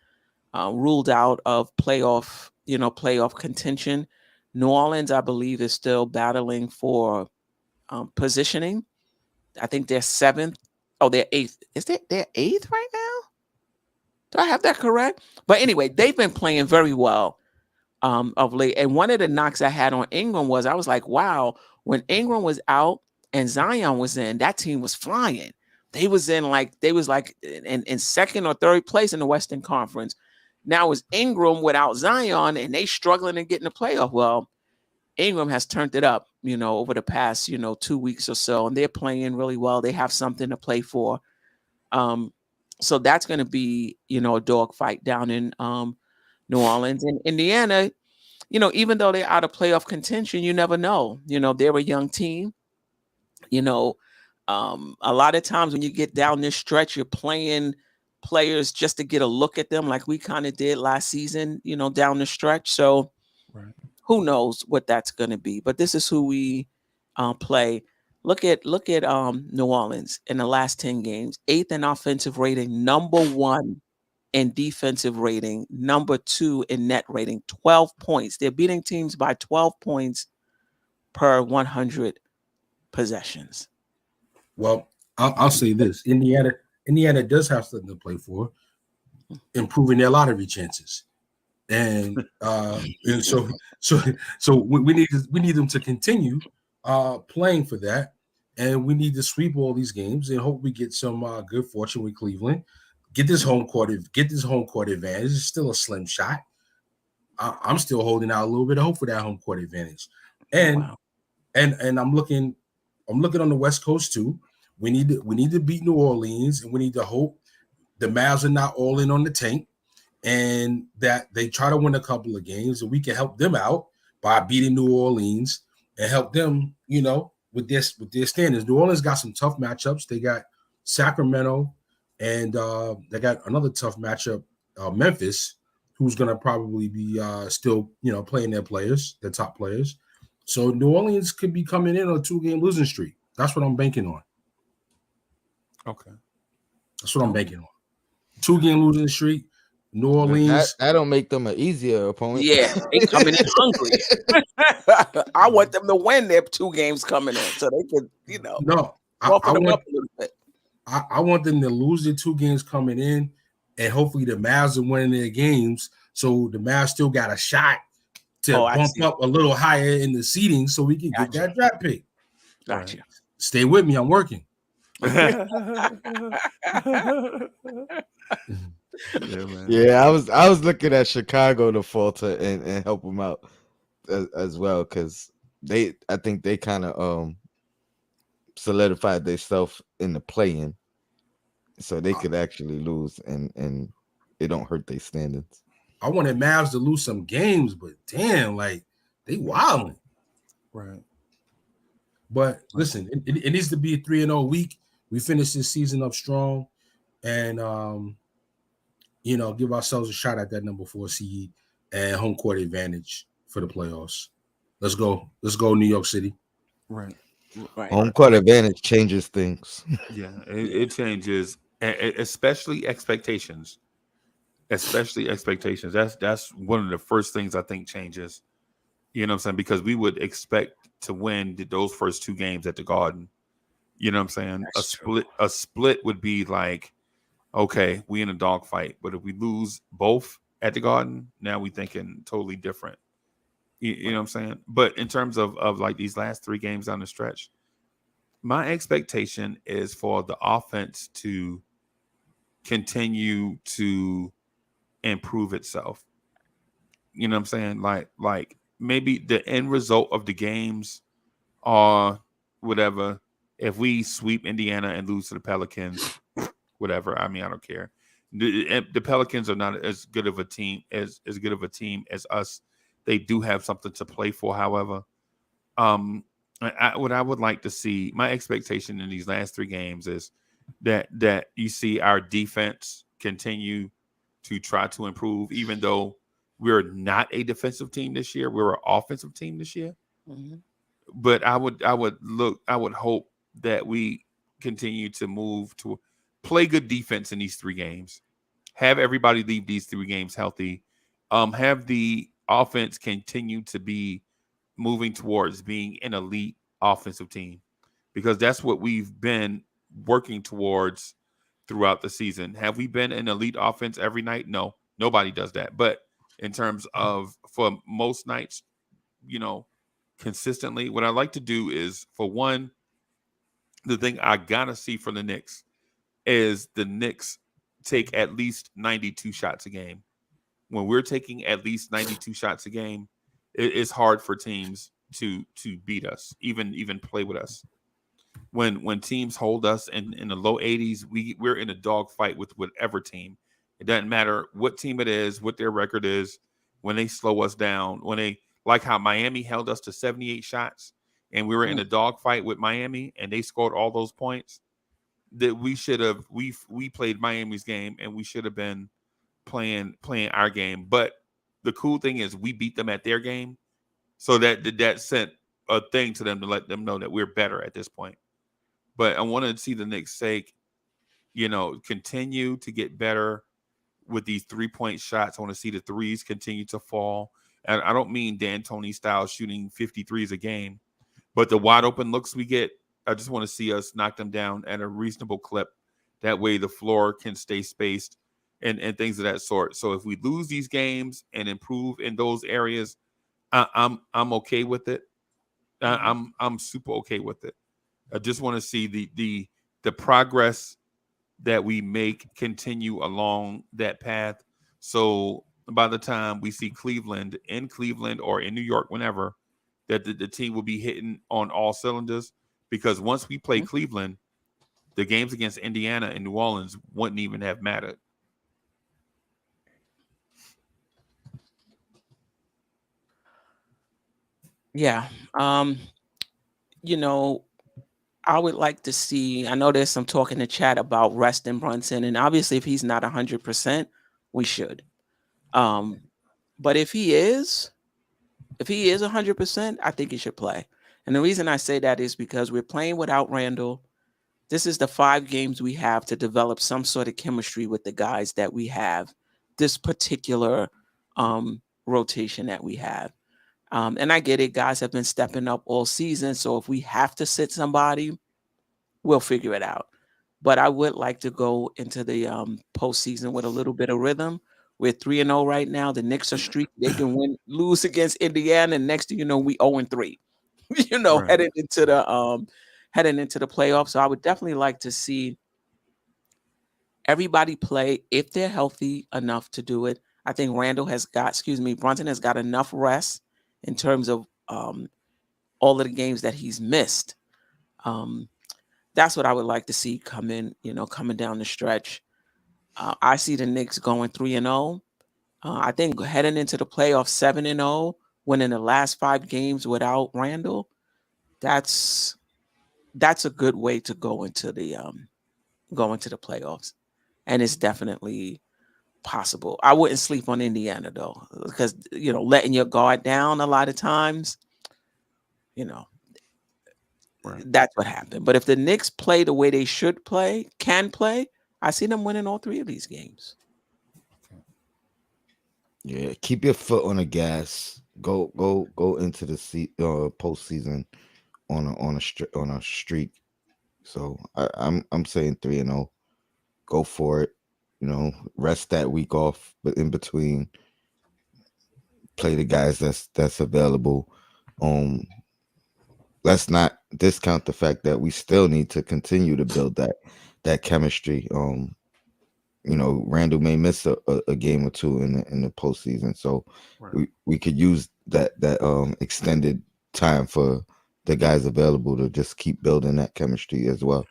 ruled out of playoff contention. New Orleans, I believe, is still battling for positioning. I think they're 7th. Oh, they're 8th. Is they're 8th right now? Do I have that correct? But anyway, they've been playing very well of late. And one of the knocks I had on Ingram was I was like, wow, when Ingram was out and Zion was in, that team was flying. They was in second or third place in the Western Conference. Now it's Ingram without Zion, and they struggling to get in the playoff. Well, Ingram has turned it up, over the past, 2 weeks or so, and they're playing really well. They have something to play for. So that's going to be, a dogfight down in New Orleans. And Indiana, even though they're out of playoff contention, you never know. They're a young team. A lot of times when you get down this stretch, you're playing players just to get a look at them, like we kind of did last season, down the stretch. So who knows what that's going to be? But this is who we play. Look at New Orleans in the last 10 games, 8th in offensive rating, number 1 in defensive rating, number 2 in net rating, 12 points. They're beating teams by 12 points per 100 possessions. Well, I'll say this: Indiana does have something to play for, improving their lottery chances, and so we need them to continue playing for that, and we need to sweep all these games and hope we get some good fortune with Cleveland. Get this home court advantage. It's still a slim shot. I'm still holding out a little bit of hope for that home court advantage, and I'm looking on the West Coast too. We need to beat New Orleans, and we need to hope the Mavs are not all in on the tank, and that they try to win a couple of games, and we can help them out by beating New Orleans and help them, with their standards. New Orleans got some tough matchups. They got Sacramento, and they got another tough matchup, Memphis, who's going to probably be still, playing their top players. So New Orleans could be coming in on a 2-game losing streak. That's what I'm banking on. Okay. That's what I'm banking on. 2-game losing streak. New Orleans. That don't make them an easier opponent. Yeah, they coming in hungry. I want them to win their 2 games coming in so they could, I them up a little bit. I want them to lose their 2 games coming in, and hopefully the Mavs are winning their games, so the Mavs still got a shot to bump up a little higher in the seating so we can get that draft pick. Gotcha. Stay with me. I'm working. Yeah, I was looking at Chicago to falter and help them out as well, because I think they kind of solidified themselves in the play-in, so they could actually lose and it don't hurt their standards. I wanted Mavs to lose some games, but damn, like they wilding. Right. But listen, it needs to be a 3-0 week. We finish this season up strong, and give ourselves a shot at that number 4 seed and home court advantage for the playoffs. Let's go, New York City. Right. Home court advantage changes things. Yeah, it changes, especially expectations. That's one of the first things I think changes. You know what I'm saying? Because we would expect to win those first 2 games at the Garden. You know what I'm saying? A split would be like, okay, we in a dogfight. But if we lose both at the Garden, now we thinking totally different. You know what I'm saying? But in terms of like these last 3 games down the stretch, my expectation is for the offense to continue to improve itself. You know what I'm saying? Like maybe the end result of the games are whatever. If we sweep Indiana and lose to the Pelicans, whatever. I mean, I don't care. The Pelicans are not as good of a team as us. They do have something to play for. However, what I would like to see, my expectation in these last 3 games is that you see our defense continue to try to improve, even though we're not a defensive team this year. We're an offensive team this year. Mm-hmm. But I would hope that we continue to move to play good defense in these 3 games, have everybody leave these 3 games healthy, have the offense continue to be moving towards being an elite offensive team, because that's what we've been working towards throughout the season. Have we been an elite offense every night? No, nobody does that. But in terms of for most nights, consistently, what I like to do is, for one, the thing I gotta see from the Knicks is the Knicks take at least 92 shots a game. When we're taking at least 92 shots a game, it's hard for teams to beat us, even play with us. When teams hold us in the low 80s, we're in a dog fight with whatever team. It doesn't matter what team it is, what their record is. When they slow us down, when they, like how Miami held us to 78 shots, and we were in a dog fight with Miami, and they scored all those points, that we should have we played Miami's game, and we should have been playing our game. But the cool thing is we beat them at their game, so that sent a thing to them to let them know that we're better at this point. But I wanted to see the Knicks continue to get better with these 3-point shots. I want to see the threes continue to fall. And I don't mean D'Antoni style shooting 53s a game, but the wide open looks we get, I just want to see us knock them down at a reasonable clip. That way the floor can stay spaced and things of that sort. So if we lose these games and improve in those areas, I'm okay with it. I'm super okay with it. I just want to see the progress that we make continue along that path. So by the time we see Cleveland or in New York, whenever, that the team will be hitting on all cylinders. Because once we play Cleveland, the games against Indiana and New Orleans wouldn't even have mattered. Yeah. I would like to see, I know there's some talk in the chat about resting Brunson, and obviously if he's not 100%, we should. But if he is 100%, I think he should play. And the reason I say that is because we're playing without Randle. This is the 5 games we have to develop some sort of chemistry with the guys that we have, this particular rotation that we have. And I get it. Guys have been stepping up all season. So if we have to sit somebody, we'll figure it out. But I would like to go into the postseason with a little bit of rhythm. We're 3-0 right now. The Knicks are streak. They can lose against Indiana. And next thing you know, we 0-3. Right. Heading into the playoffs. So I would definitely like to see everybody play if they're healthy enough to do it. I think Brunson has got enough rest in terms of all of the games that he's missed. That's what I would like to see coming down the stretch. I see the Knicks going 3-0. I think heading into the playoffs 7-0, winning the last 5 games without Randle. That's a good way to go into the playoffs, and it's definitely possible. I wouldn't sleep on Indiana though, because letting your guard down a lot of times, that's what happened. But if the Knicks play the way they can play, I see them winning all 3 of these games. Yeah, keep your foot on the gas. Go into the postseason on a streak. So I'm saying 3-0. Go for it. Rest that week off, but in between, play the guys that's available. Let's not discount the fact that we still need to continue to build that chemistry. Randle may miss a game or 2 in the postseason, so Right. we could use that extended time for the guys available to just keep building that chemistry as well.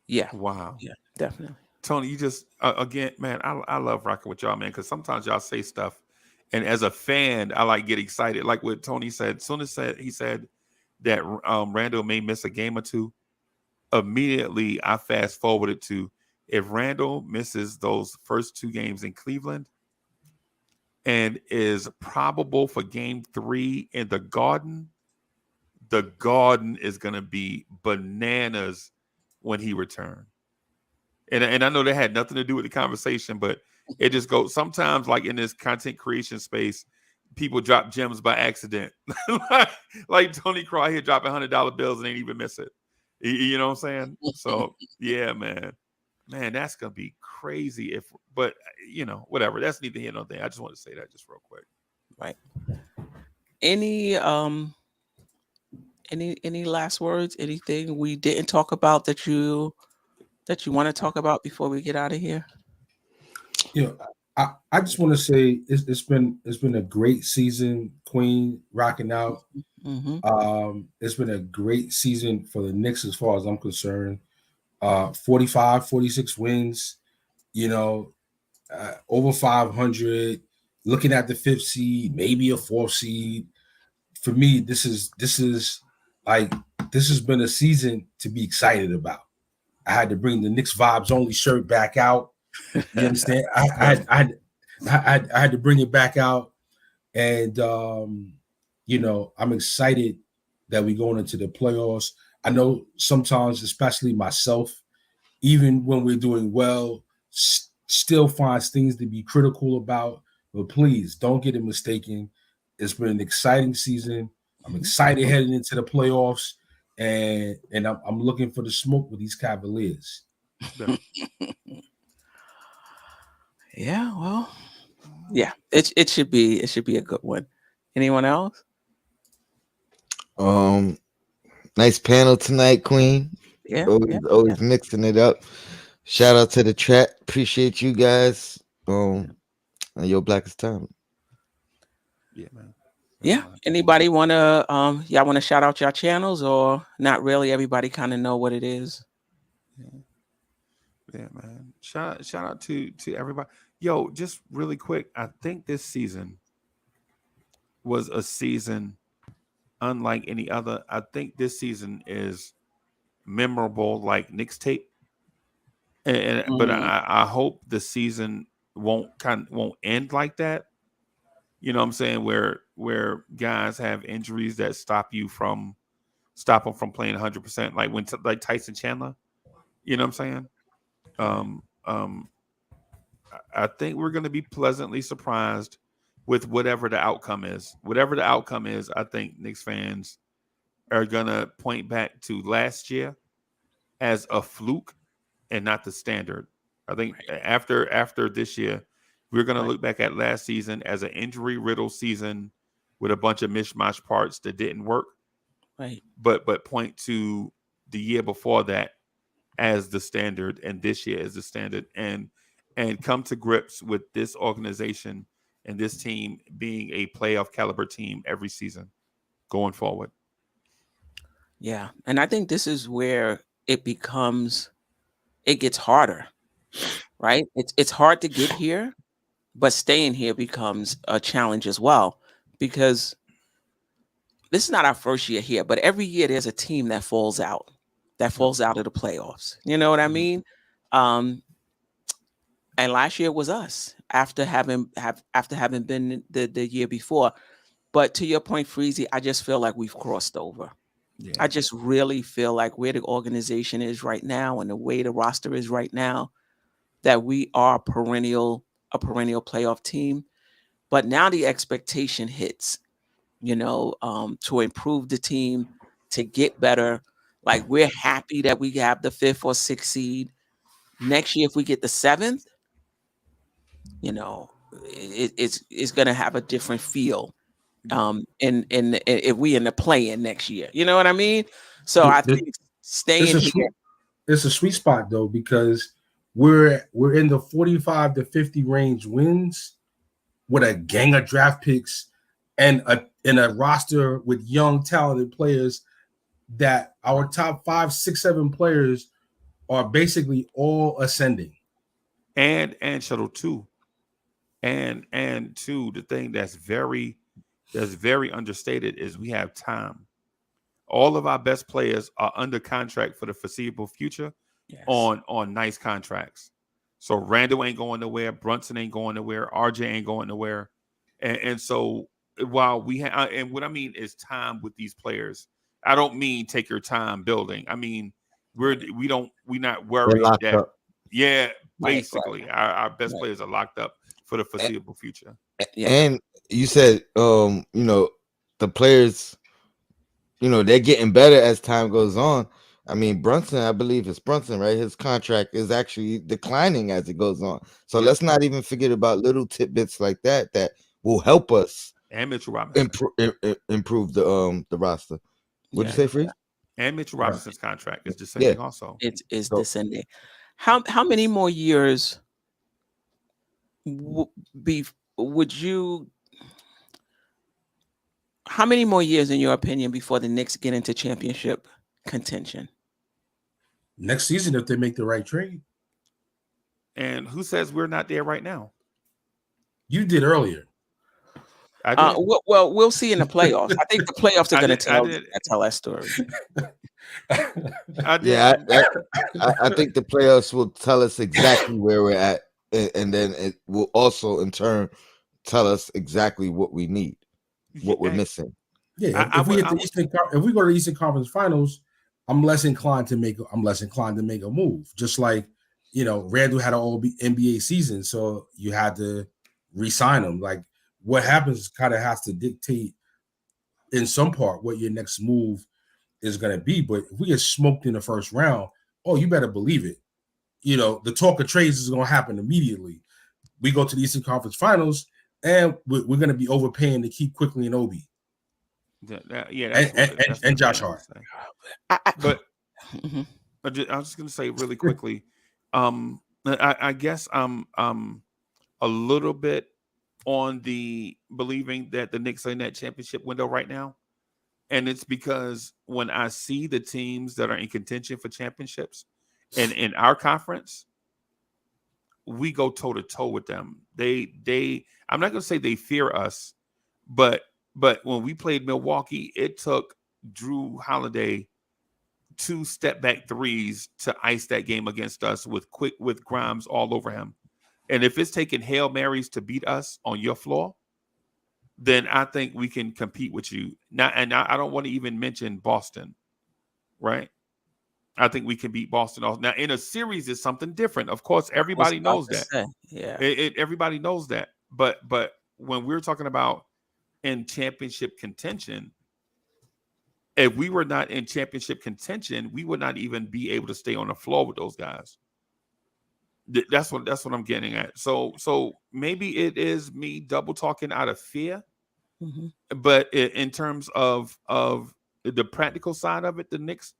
Yeah. Wow. Yeah, definitely. Tony, you just again, man, I love rocking with y'all, man, because sometimes y'all say stuff, and as a fan, I get excited. Like what Tony said, as soon as he said that Randle may miss a game or 2, immediately I fast forwarded to, if Randle misses those first 2 games in Cleveland and is probable for game 3 in the Garden is going to be bananas when he returns. And I know that had nothing to do with the conversation, but it just goes, sometimes like in this content creation space, people drop gems by accident. like Tony Craw here dropping $100 bills and ain't even miss it. You know what I'm saying? So yeah, man, that's gonna be crazy. But whatever. That's neither here nor there. I just want to say that just real quick. Right. Any last words? Anything we didn't talk about that you want to talk about before we get out of here? I just want to say it's been a great season, Queen, rocking out. It's been a great season for the Knicks as far as I'm concerned. 45, 46 wins, over 500, looking at the 5th seed, maybe a 4th seed. For me, this has been a season to be excited about. I had to bring the Knicks Vibes Only shirt back out. You understand? I had to bring it back out, and I'm excited that we're going into the playoffs. I know sometimes, especially myself, even when we're doing well, still finds things to be critical about. But please don't get it mistaken. It's been an exciting season. I'm excited heading into the playoffs, and I'm looking for the smoke with these Cavaliers. Yeah, well, yeah, it should be a good one. Anyone else? Nice panel tonight, Queen. Yeah, always mixing it up. Shout out to the chat. Appreciate you guys. And your Blackest Time. Yeah, man. Yeah. Anybody wanna y'all wanna shout out your channels or not really? Everybody kind of know what it is. Yeah, man. Shout out to everybody. Yo, just really quick. I think this season was a season unlike any other. I think this season is memorable like Knicks tape. But I hope the season won't end like that. You know what I'm saying? Where guys have injuries that stop them from playing 100%, like like Tyson Chandler. You know what I'm saying? I think we're going to be pleasantly surprised with whatever the outcome is. Whatever the outcome is, I think Knicks fans are going to point back to last year as a fluke and not the standard. I think after this year, we're going to look back at last season as an injury-riddled season with a bunch of mishmash parts that didn't work. Right. But point to the year before that as the standard, and this year as the standard, and come to grips with this organization and this team being a playoff caliber team every season going forward. Yeah, and I think this is where it gets harder, right? It's hard to get here, but staying here becomes a challenge as well, because this is not our first year here, but every year there's a team that falls out of the playoffs. You know what I mean? And last year was us after having been the year before. But to your point, Freezy, I just feel like we've crossed over. Yeah. I just really feel like where the organization is right now and the way the roster is right now, that we are a perennial playoff team. But now the expectation hits, to improve the team, to get better. Like, we're happy that we have the 5th or 6th seed. Next year, if we get the 7th, it's going to have a different feel. And if we in the play-in next year, you know what I mean? So I think staying here. It's a sweet spot though, because we're in the 45 to 50 range wins with a gang of draft picks and a roster with young talented players that our top 5, 6, 7 players are basically all ascending. And Shuttle 2. And two, the thing that's very understated is we have time. All of our best players are under contract for the foreseeable future. Yes. on nice contracts. So Randle ain't going nowhere, Brunson ain't going nowhere, RJ ain't going nowhere. And so while we have, and what I mean is time with these players. I don't mean take your time building. I mean we're not worried that up. Yeah, basically our best players are locked up for the foreseeable future. And you said, the players, they're getting better as time goes on. I mean, Brunson, I believe it's Brunson, right? His contract is actually declining as it goes on. So let's not even forget about little tidbits like that will help us And Mitchell Robinson. improve the roster. What'd you say, Freeze? And Mitchell Robinson's contract is descending also. It's descending. How many more years how many more years, in your opinion, before the Knicks get into championship contention? Next season, if they make the right trade. And who says we're not there right now? You did earlier. I did. Well, we'll see in the playoffs. I think the playoffs are going to tell that story. I did. Yeah, I think the playoffs will tell us exactly where we're at, and then it will also in turn tell us exactly what we need, what we're missing. Yeah, if we go to the Eastern Conference Finals, I'm less inclined to make a move. Just like, Randle had an all NBA season, so you had to re-sign him. Like, what happens kind of has to dictate in some part what your next move is going to be. But if we get smoked in the first round, you better believe it. The talk of trades is going to happen immediately. We go to the Eastern Conference Finals, and we're going to be overpaying to keep Quickly and Obi. And Josh Hart. But I was just going to say really quickly, I guess I'm a little bit on the believing that the Knicks are in that championship window right now. And it's because when I see the teams that are in contention for championships and in our conference, we go toe to toe with them. I'm not going to say they fear us, but when we played Milwaukee, it took Drew Holiday 2 step-back threes to ice that game against us with Grimes all over him. And if it's taking Hail Marys to beat us on your floor, then I think we can compete with you. I don't want to even mention Boston, right? I think we can beat Boston. Now, in a series, it's something different. Of course, everybody knows that. Yeah, everybody knows that. But when we're talking about in championship contention, if we were not in championship contention, we would not even be able to stay on the floor with those guys. That's what I'm getting at. So maybe it is me double talking out of fear, but in terms of the practical side of it, the Knicks,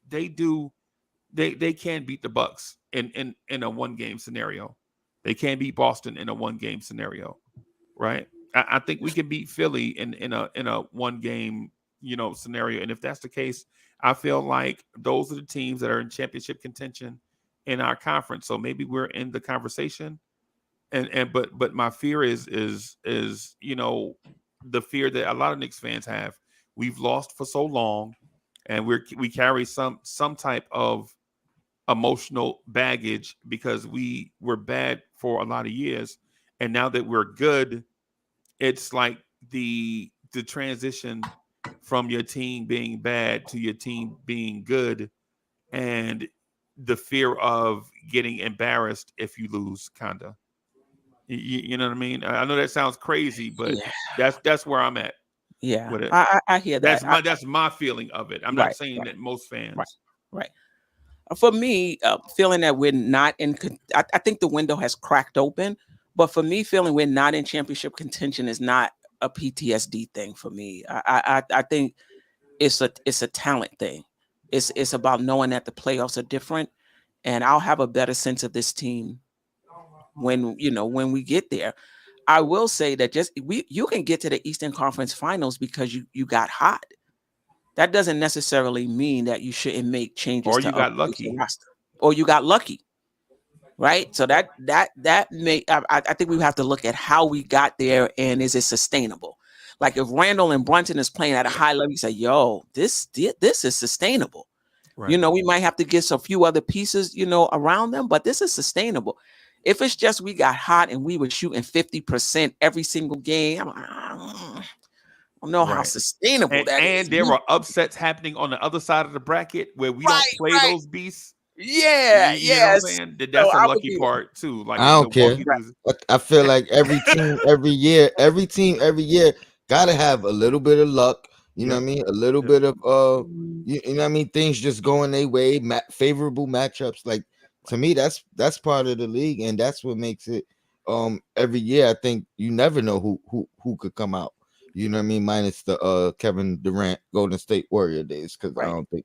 they can beat the Bucks in a 1-game scenario. They can beat Boston in a 1-game scenario, right? I think we can beat Philly in a 1-game scenario, and if that's the case, I feel like those are the teams that are in championship contention in our conference. So maybe we're in the conversation, but my fear is the fear that a lot of Knicks fans have. We've lost for so long, and we carry some type of emotional baggage because we were bad for a lot of years, and now that we're good, it's like the transition from your team being bad to your team being good, and the fear of getting embarrassed if you lose, kinda. You know what I mean? I know that sounds crazy, but that's where I'm at. Yeah, with it. I hear that. That's my feeling of it. I'm not saying that most fans. Right. For me, feeling that we're not in, I think the window has cracked open. But for me, feeling we're not in championship contention is not a PTSD thing for me. I think it's a talent thing. It's about knowing that the playoffs are different, and I'll have a better sense of this team when we get there. I will say that you can get to the Eastern Conference Finals because you got hot. That doesn't necessarily mean that you shouldn't make changes. Or you got lucky. Or you got lucky. Right. So that may, I think we have to look at how we got there and is it sustainable? Like if Randle and Brunson is playing at a high level, you say, yo, this is sustainable. Right. We might have to get a few other pieces, around them, but this is sustainable. If it's just we got hot and we were shooting 50% every single game, I don't know how sustainable that is. And there were upsets happening on the other side of the bracket where we don't play those beasts. Yeah, you know what I'm saying? That's a lucky part too. Like I don't care. I feel like every team every year gotta have a little bit of luck. You know Yep. what I mean? A little Yep. bit of you know what I mean? Things just going their way, favorable matchups. Like to me, that's part of the league, and that's what makes it. Every year, I think you never know who could come out. You know what I mean? Minus the Kevin Durant Golden State Warrior days, because I Right. don't think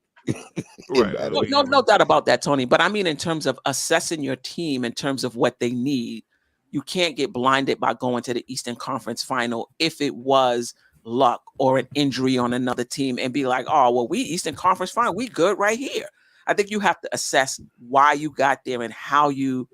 Right. it No, matters. no doubt about that, Tony. But I mean, in terms of assessing your team, in terms of what they need, you can't get blinded by going to the Eastern Conference Final if it was luck or an injury on another team and be like, oh, well, we Eastern Conference Final, we good right here. I think you have to assess why you got there and how you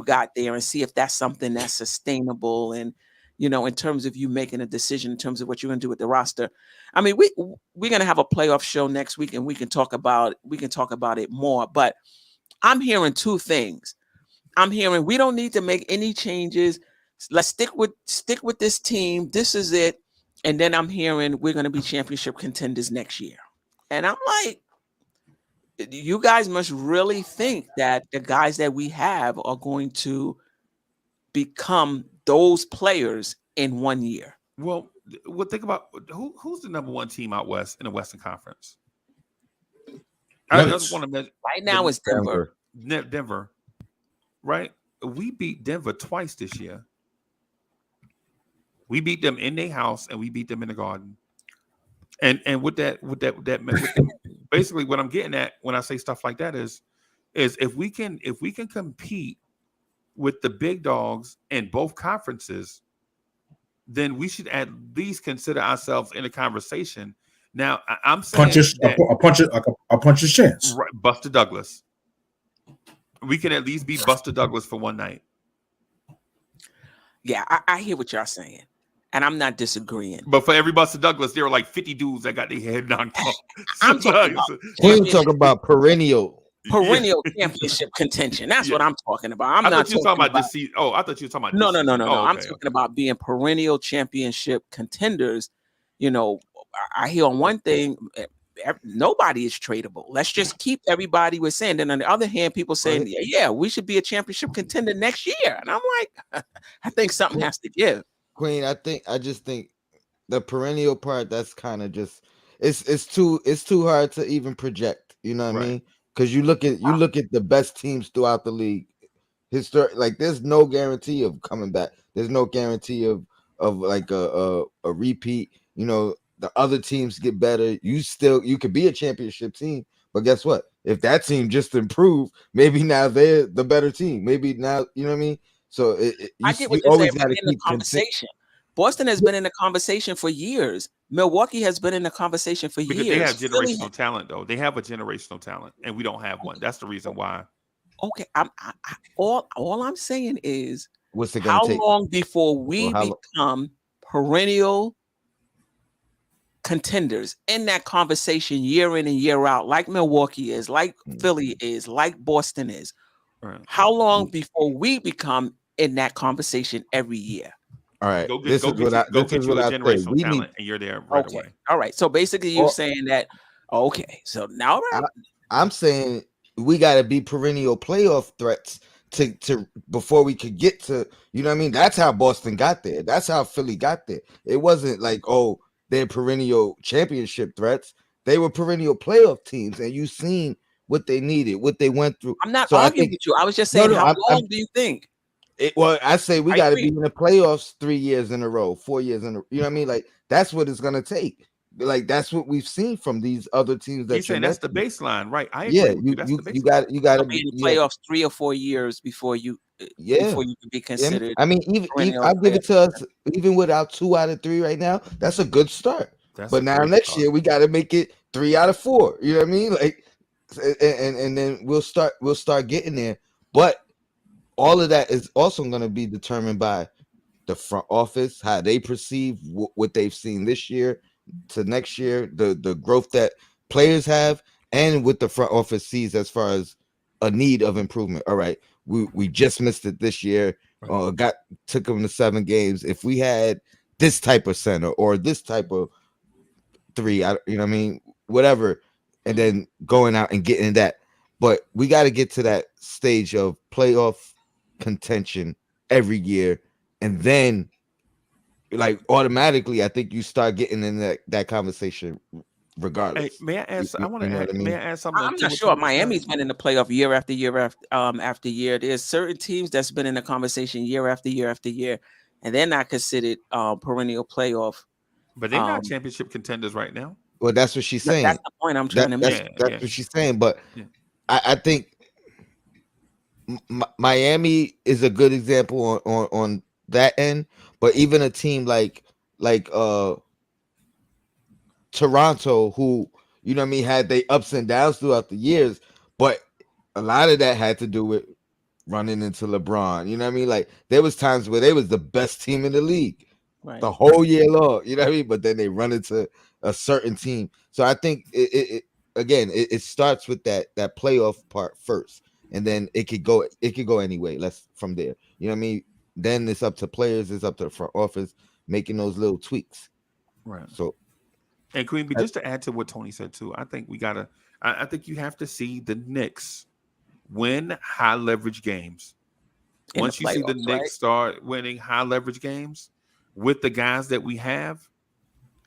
got there and see if that's something that's sustainable. And, you know, in terms of you making a decision in terms of what you're going to do with the roster. I mean, we're going to have a playoff show next week and we can talk about it more. But I'm hearing two things. I'm hearing we don't need to make any changes. Let's stick with this team. This is it. And then I'm hearing we're going to be championship contenders next year. And I'm like, you guys must really think that the guys that we have are going to become those players in 1 year. Well, think about who's the number one team out west in the Western Conference. I just want to mention right now it's Denver. Denver, right? We beat Denver twice this year. We beat them in their house and we beat them in the Garden. And with that, basically what I'm getting at when I say stuff like that is if we can compete with the big dogs in both conferences, then we should at least consider ourselves in a conversation. Now, I'm saying a puncher's chance. Right, Buster Douglas. We can at least be Buster Douglas for one night. Yeah, I hear what y'all saying. And I'm not disagreeing. But for every Buster Douglas, there are like 50 dudes that got their head knocked off. I'm talking about perennial championship contention. That's what I'm talking about. I thought you were talking about this season. Oh, I thought you were talking about No. I'm okay. talking about being perennial championship contenders. You know, I hear on one thing, nobody is tradable. Let's just keep everybody we're saying. Then on the other hand, people saying, yeah, we should be a championship contender next year. And I'm like, I think something has to give. Queen, I just think the perennial part, that's kind of just it's too hard to even project. You know what I mean? Because you look at the best teams throughout the league. Like there's no guarantee of coming back. There's no guarantee of like a repeat. You know, the other teams get better. You could be a championship team, but guess what? If that team just improved, maybe now they're the better team. Maybe now, you know what I mean? So I get what you're saying. In the conversation, Boston has been in the conversation for years. Milwaukee has been in the conversation for years. They have generational talent, though. They have a generational talent, and we don't have one. That's the reason why. Okay, all I'm saying is, what's it going to take? How long before we become perennial contenders in that conversation year in and year out, like Milwaukee is, like Philly is, like Boston is? Right. How long before we become in that conversation every year? All right, this is what I generational talent, and you're there right away. All right, so basically you're saying that. Okay, so now I'm saying we got to be perennial playoff threats to before we could get to, you know what I mean? That's how Boston got there. That's how Philly got there. It wasn't like, oh, they're perennial championship threats. They were perennial playoff teams, and you seen what they needed, what they went through. I'm not arguing with you. I was just saying, how long do you think? Well, I say we got to be in the playoffs 3 years in a row, 4 years in a row. You know what I mean? Like, that's what it's going to take. Like, that's what we've seen from these other teams. He's saying that's the baseline, right? I agree. You got to be in the playoffs 3 or 4 years before you can be considered. I mean, even I'll give it to us, even without 2 out of 3 right now, that's a good start. But now next year we got to make it 3 out of 4. You know what I mean? Like, and then we'll start getting there. But all of that is also going to be determined by the front office, how they perceive what they've seen this year to next year, the growth that players have, and what the front office sees as far as a need of improvement. All right, we just missed it this year. Took them to 7 games. If we had this type of center or this type of 3, you know what I mean, whatever, and then going out and getting that. But we got to get to that stage of playoff contention every year, and then like automatically, I think you start getting in that conversation regardless. Hey, may I ask? I want You to know add. what I May mean? I add something? I'm to not what sure. Tony said? Miami's been in the playoff year after year after year. There's certain teams that's been in the conversation year after year after year, and they're not considered perennial playoff. But they're not championship contenders right now. Well, that's what she's That's saying. the point I'm trying to make. That's what she's saying. But Yeah. I think Miami is a good example on that end. But even a team like Toronto, who you know what I mean, had they ups and downs throughout the years, but a lot of that had to do with running into LeBron. You know what I mean? Like there was times where they was the best team in the league Right. the whole year long. You know what I mean? But then they run into a certain team. So I think it starts with that playoff part first, and then it could go anyway. Let's from there. You know what I mean? Then it's up to players. It's up to the front office making those little tweaks. Right. So. And Queen, but just to add to what Tony said too, I think I think you have to see the Knicks win high leverage games. Once you see the Knicks start winning high leverage games with the guys that we have,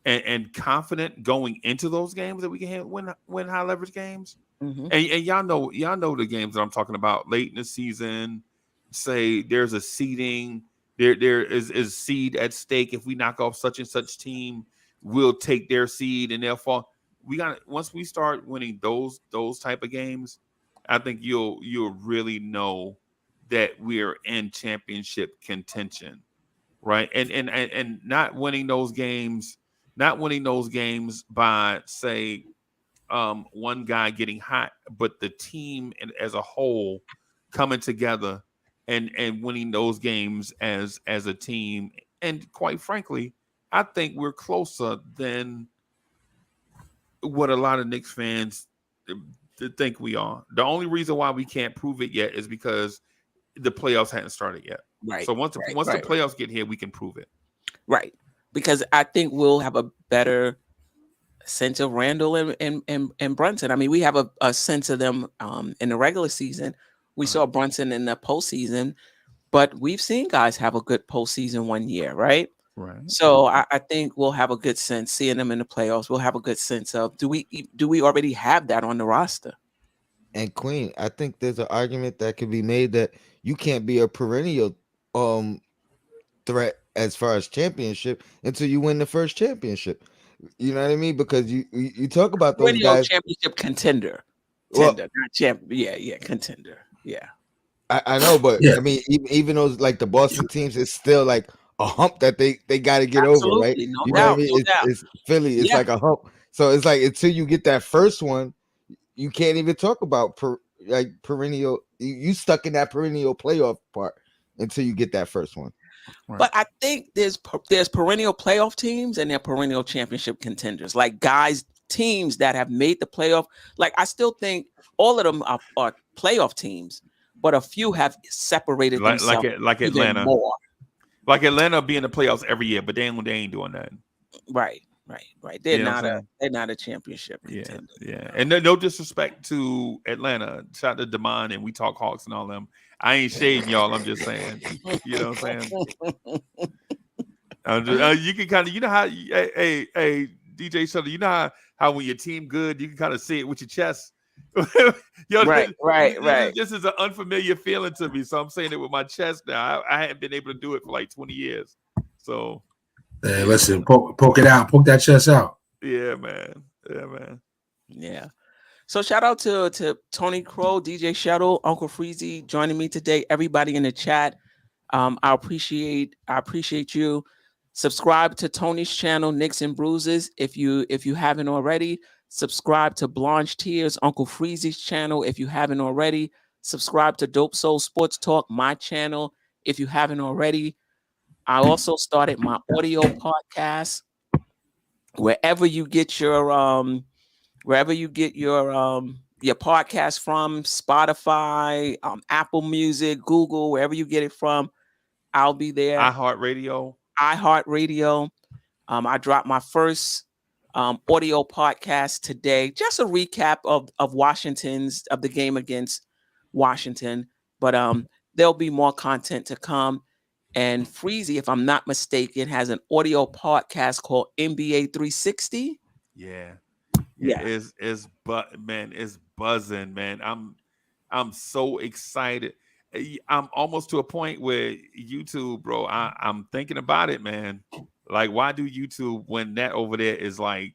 and confident going into those games that we can win high leverage games. Mm-hmm. And y'all know the games that I'm talking about late in the season. Say there's a seeding, there is seed at stake. If we knock off such and such team, we'll take their seed and they'll fall. Once we start winning those type of games, I think you'll really know that we're in championship contention, right? And not winning those games by say one guy getting hot, but the team as a whole coming together and winning those games as a team. And quite frankly, I think we're closer than what a lot of Knicks fans think we are. The only reason why we can't prove it yet is because the playoffs hadn't started yet. Right. So once the playoffs get here, we can prove it. Right. Because I think we'll have a better sense of Randle and Brunson. I mean, we have a sense of them in the regular season. We saw Brunson in the postseason, but we've seen guys have a good postseason one year, right? Right. So I think we'll have a good sense seeing them in the playoffs. We'll have a good sense of do we already have that on the roster? And Queen, I think there's an argument that could be made that you can't be a perennial threat as far as championship until you win the first championship. You know what I mean? Because you talk about those Perennial guys. Championship contender. Well, Not champ. Yeah, contender. Yeah. I know, but I mean, even those like the Boston teams, it's still like a hump that they got to get over, right? No you doubt, know what I mean? no doubt. It's Philly. It's like a hump. So it's like until you get that first one, you can't even talk about perennial. You stuck in that perennial playoff part until you get that first one. Right. But I think there's perennial playoff teams and there are perennial championship contenders, like teams that have made the playoff. Like I still think all of them are playoff teams, but a few have separated themselves like Atlanta. More. Like Atlanta be in the playoffs every year, but they ain't doing that. Right. They're not a championship contender. Yeah. And no disrespect to Atlanta. Shout out to Damon and we talk Hawks and all them. I ain't shading y'all. I'm just saying. You know what I'm saying? You can kind of, you know how, hey, DJ Shutter, you know how when your team good, you can kind of see it with your chest. Right. This is an unfamiliar feeling to me, so I'm saying it with my chest now. I haven't been able to do it for like 20 years. So, hey, listen, poke it out, poke that chest out. Yeah, man. Yeah. So shout out to Tony Crow, DJ Shuttle, Uncle Freezy joining me today. Everybody in the chat, I appreciate you. Subscribe to Tony's channel, Knicks and Bruises, if you haven't already. Subscribe to Blanche Tears, Uncle Freezy's channel, if you haven't already. Subscribe to Dope Soul Sports Talk, my channel, if you haven't already. I also started my audio podcast. Wherever you get your podcast from, Spotify, Apple Music, Google, wherever you get it from, I'll be there. iHeartRadio. I dropped my first audio podcast today. Just a recap of the game against Washington. But there'll be more content to come. And Freezy, if I'm not mistaken, has an audio podcast called NBA 360. Yeah. Yeah. It's but man, it's buzzing, man. I'm so excited. I'm almost to a point where YouTube, bro. I'm thinking about it, man. Like, why do YouTube when that over there is like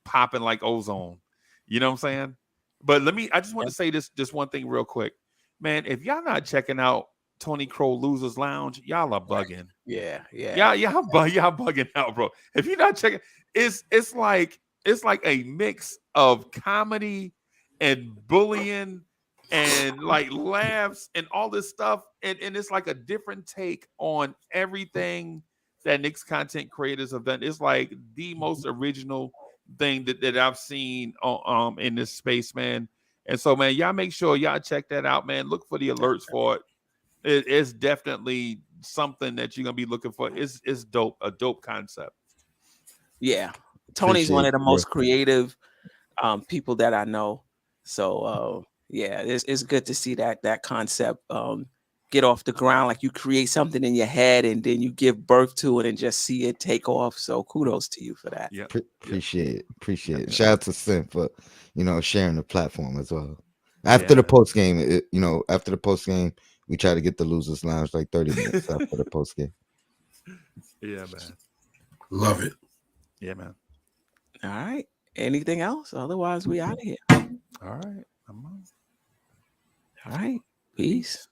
popping like ozone? You know what I'm saying? But I just want to say this one thing real quick. Man, if y'all not checking out Tony Crow Losers Lounge, y'all are bugging. Yeah. Y'all bugging out, bro. If you're not checking, it's like a mix of comedy and bullying and like laughs and all this stuff. And it's like a different take on everything that Knicks content creators have done. It's like the most original thing that I've seen in this space, man. And so, man, y'all make sure y'all check that out, man. Look for the alerts for it. It's definitely something that you're gonna be looking for. It's dope, a dope concept. Yeah. Tony's one of the most creative people that I know. So yeah, it's good to see that concept get off the ground. Like you create something in your head and then you give birth to it and just see it take off. So kudos to you for that. Yeah. Appreciate it. Shout out to Sim for sharing the platform as well. After the post game, we try to get the Losers Lounge like 30 minutes after the post game. Yeah, man. Love it. Yeah, man. All right. Anything else? Otherwise, we out of here. All right. I'm on. All right. Peace.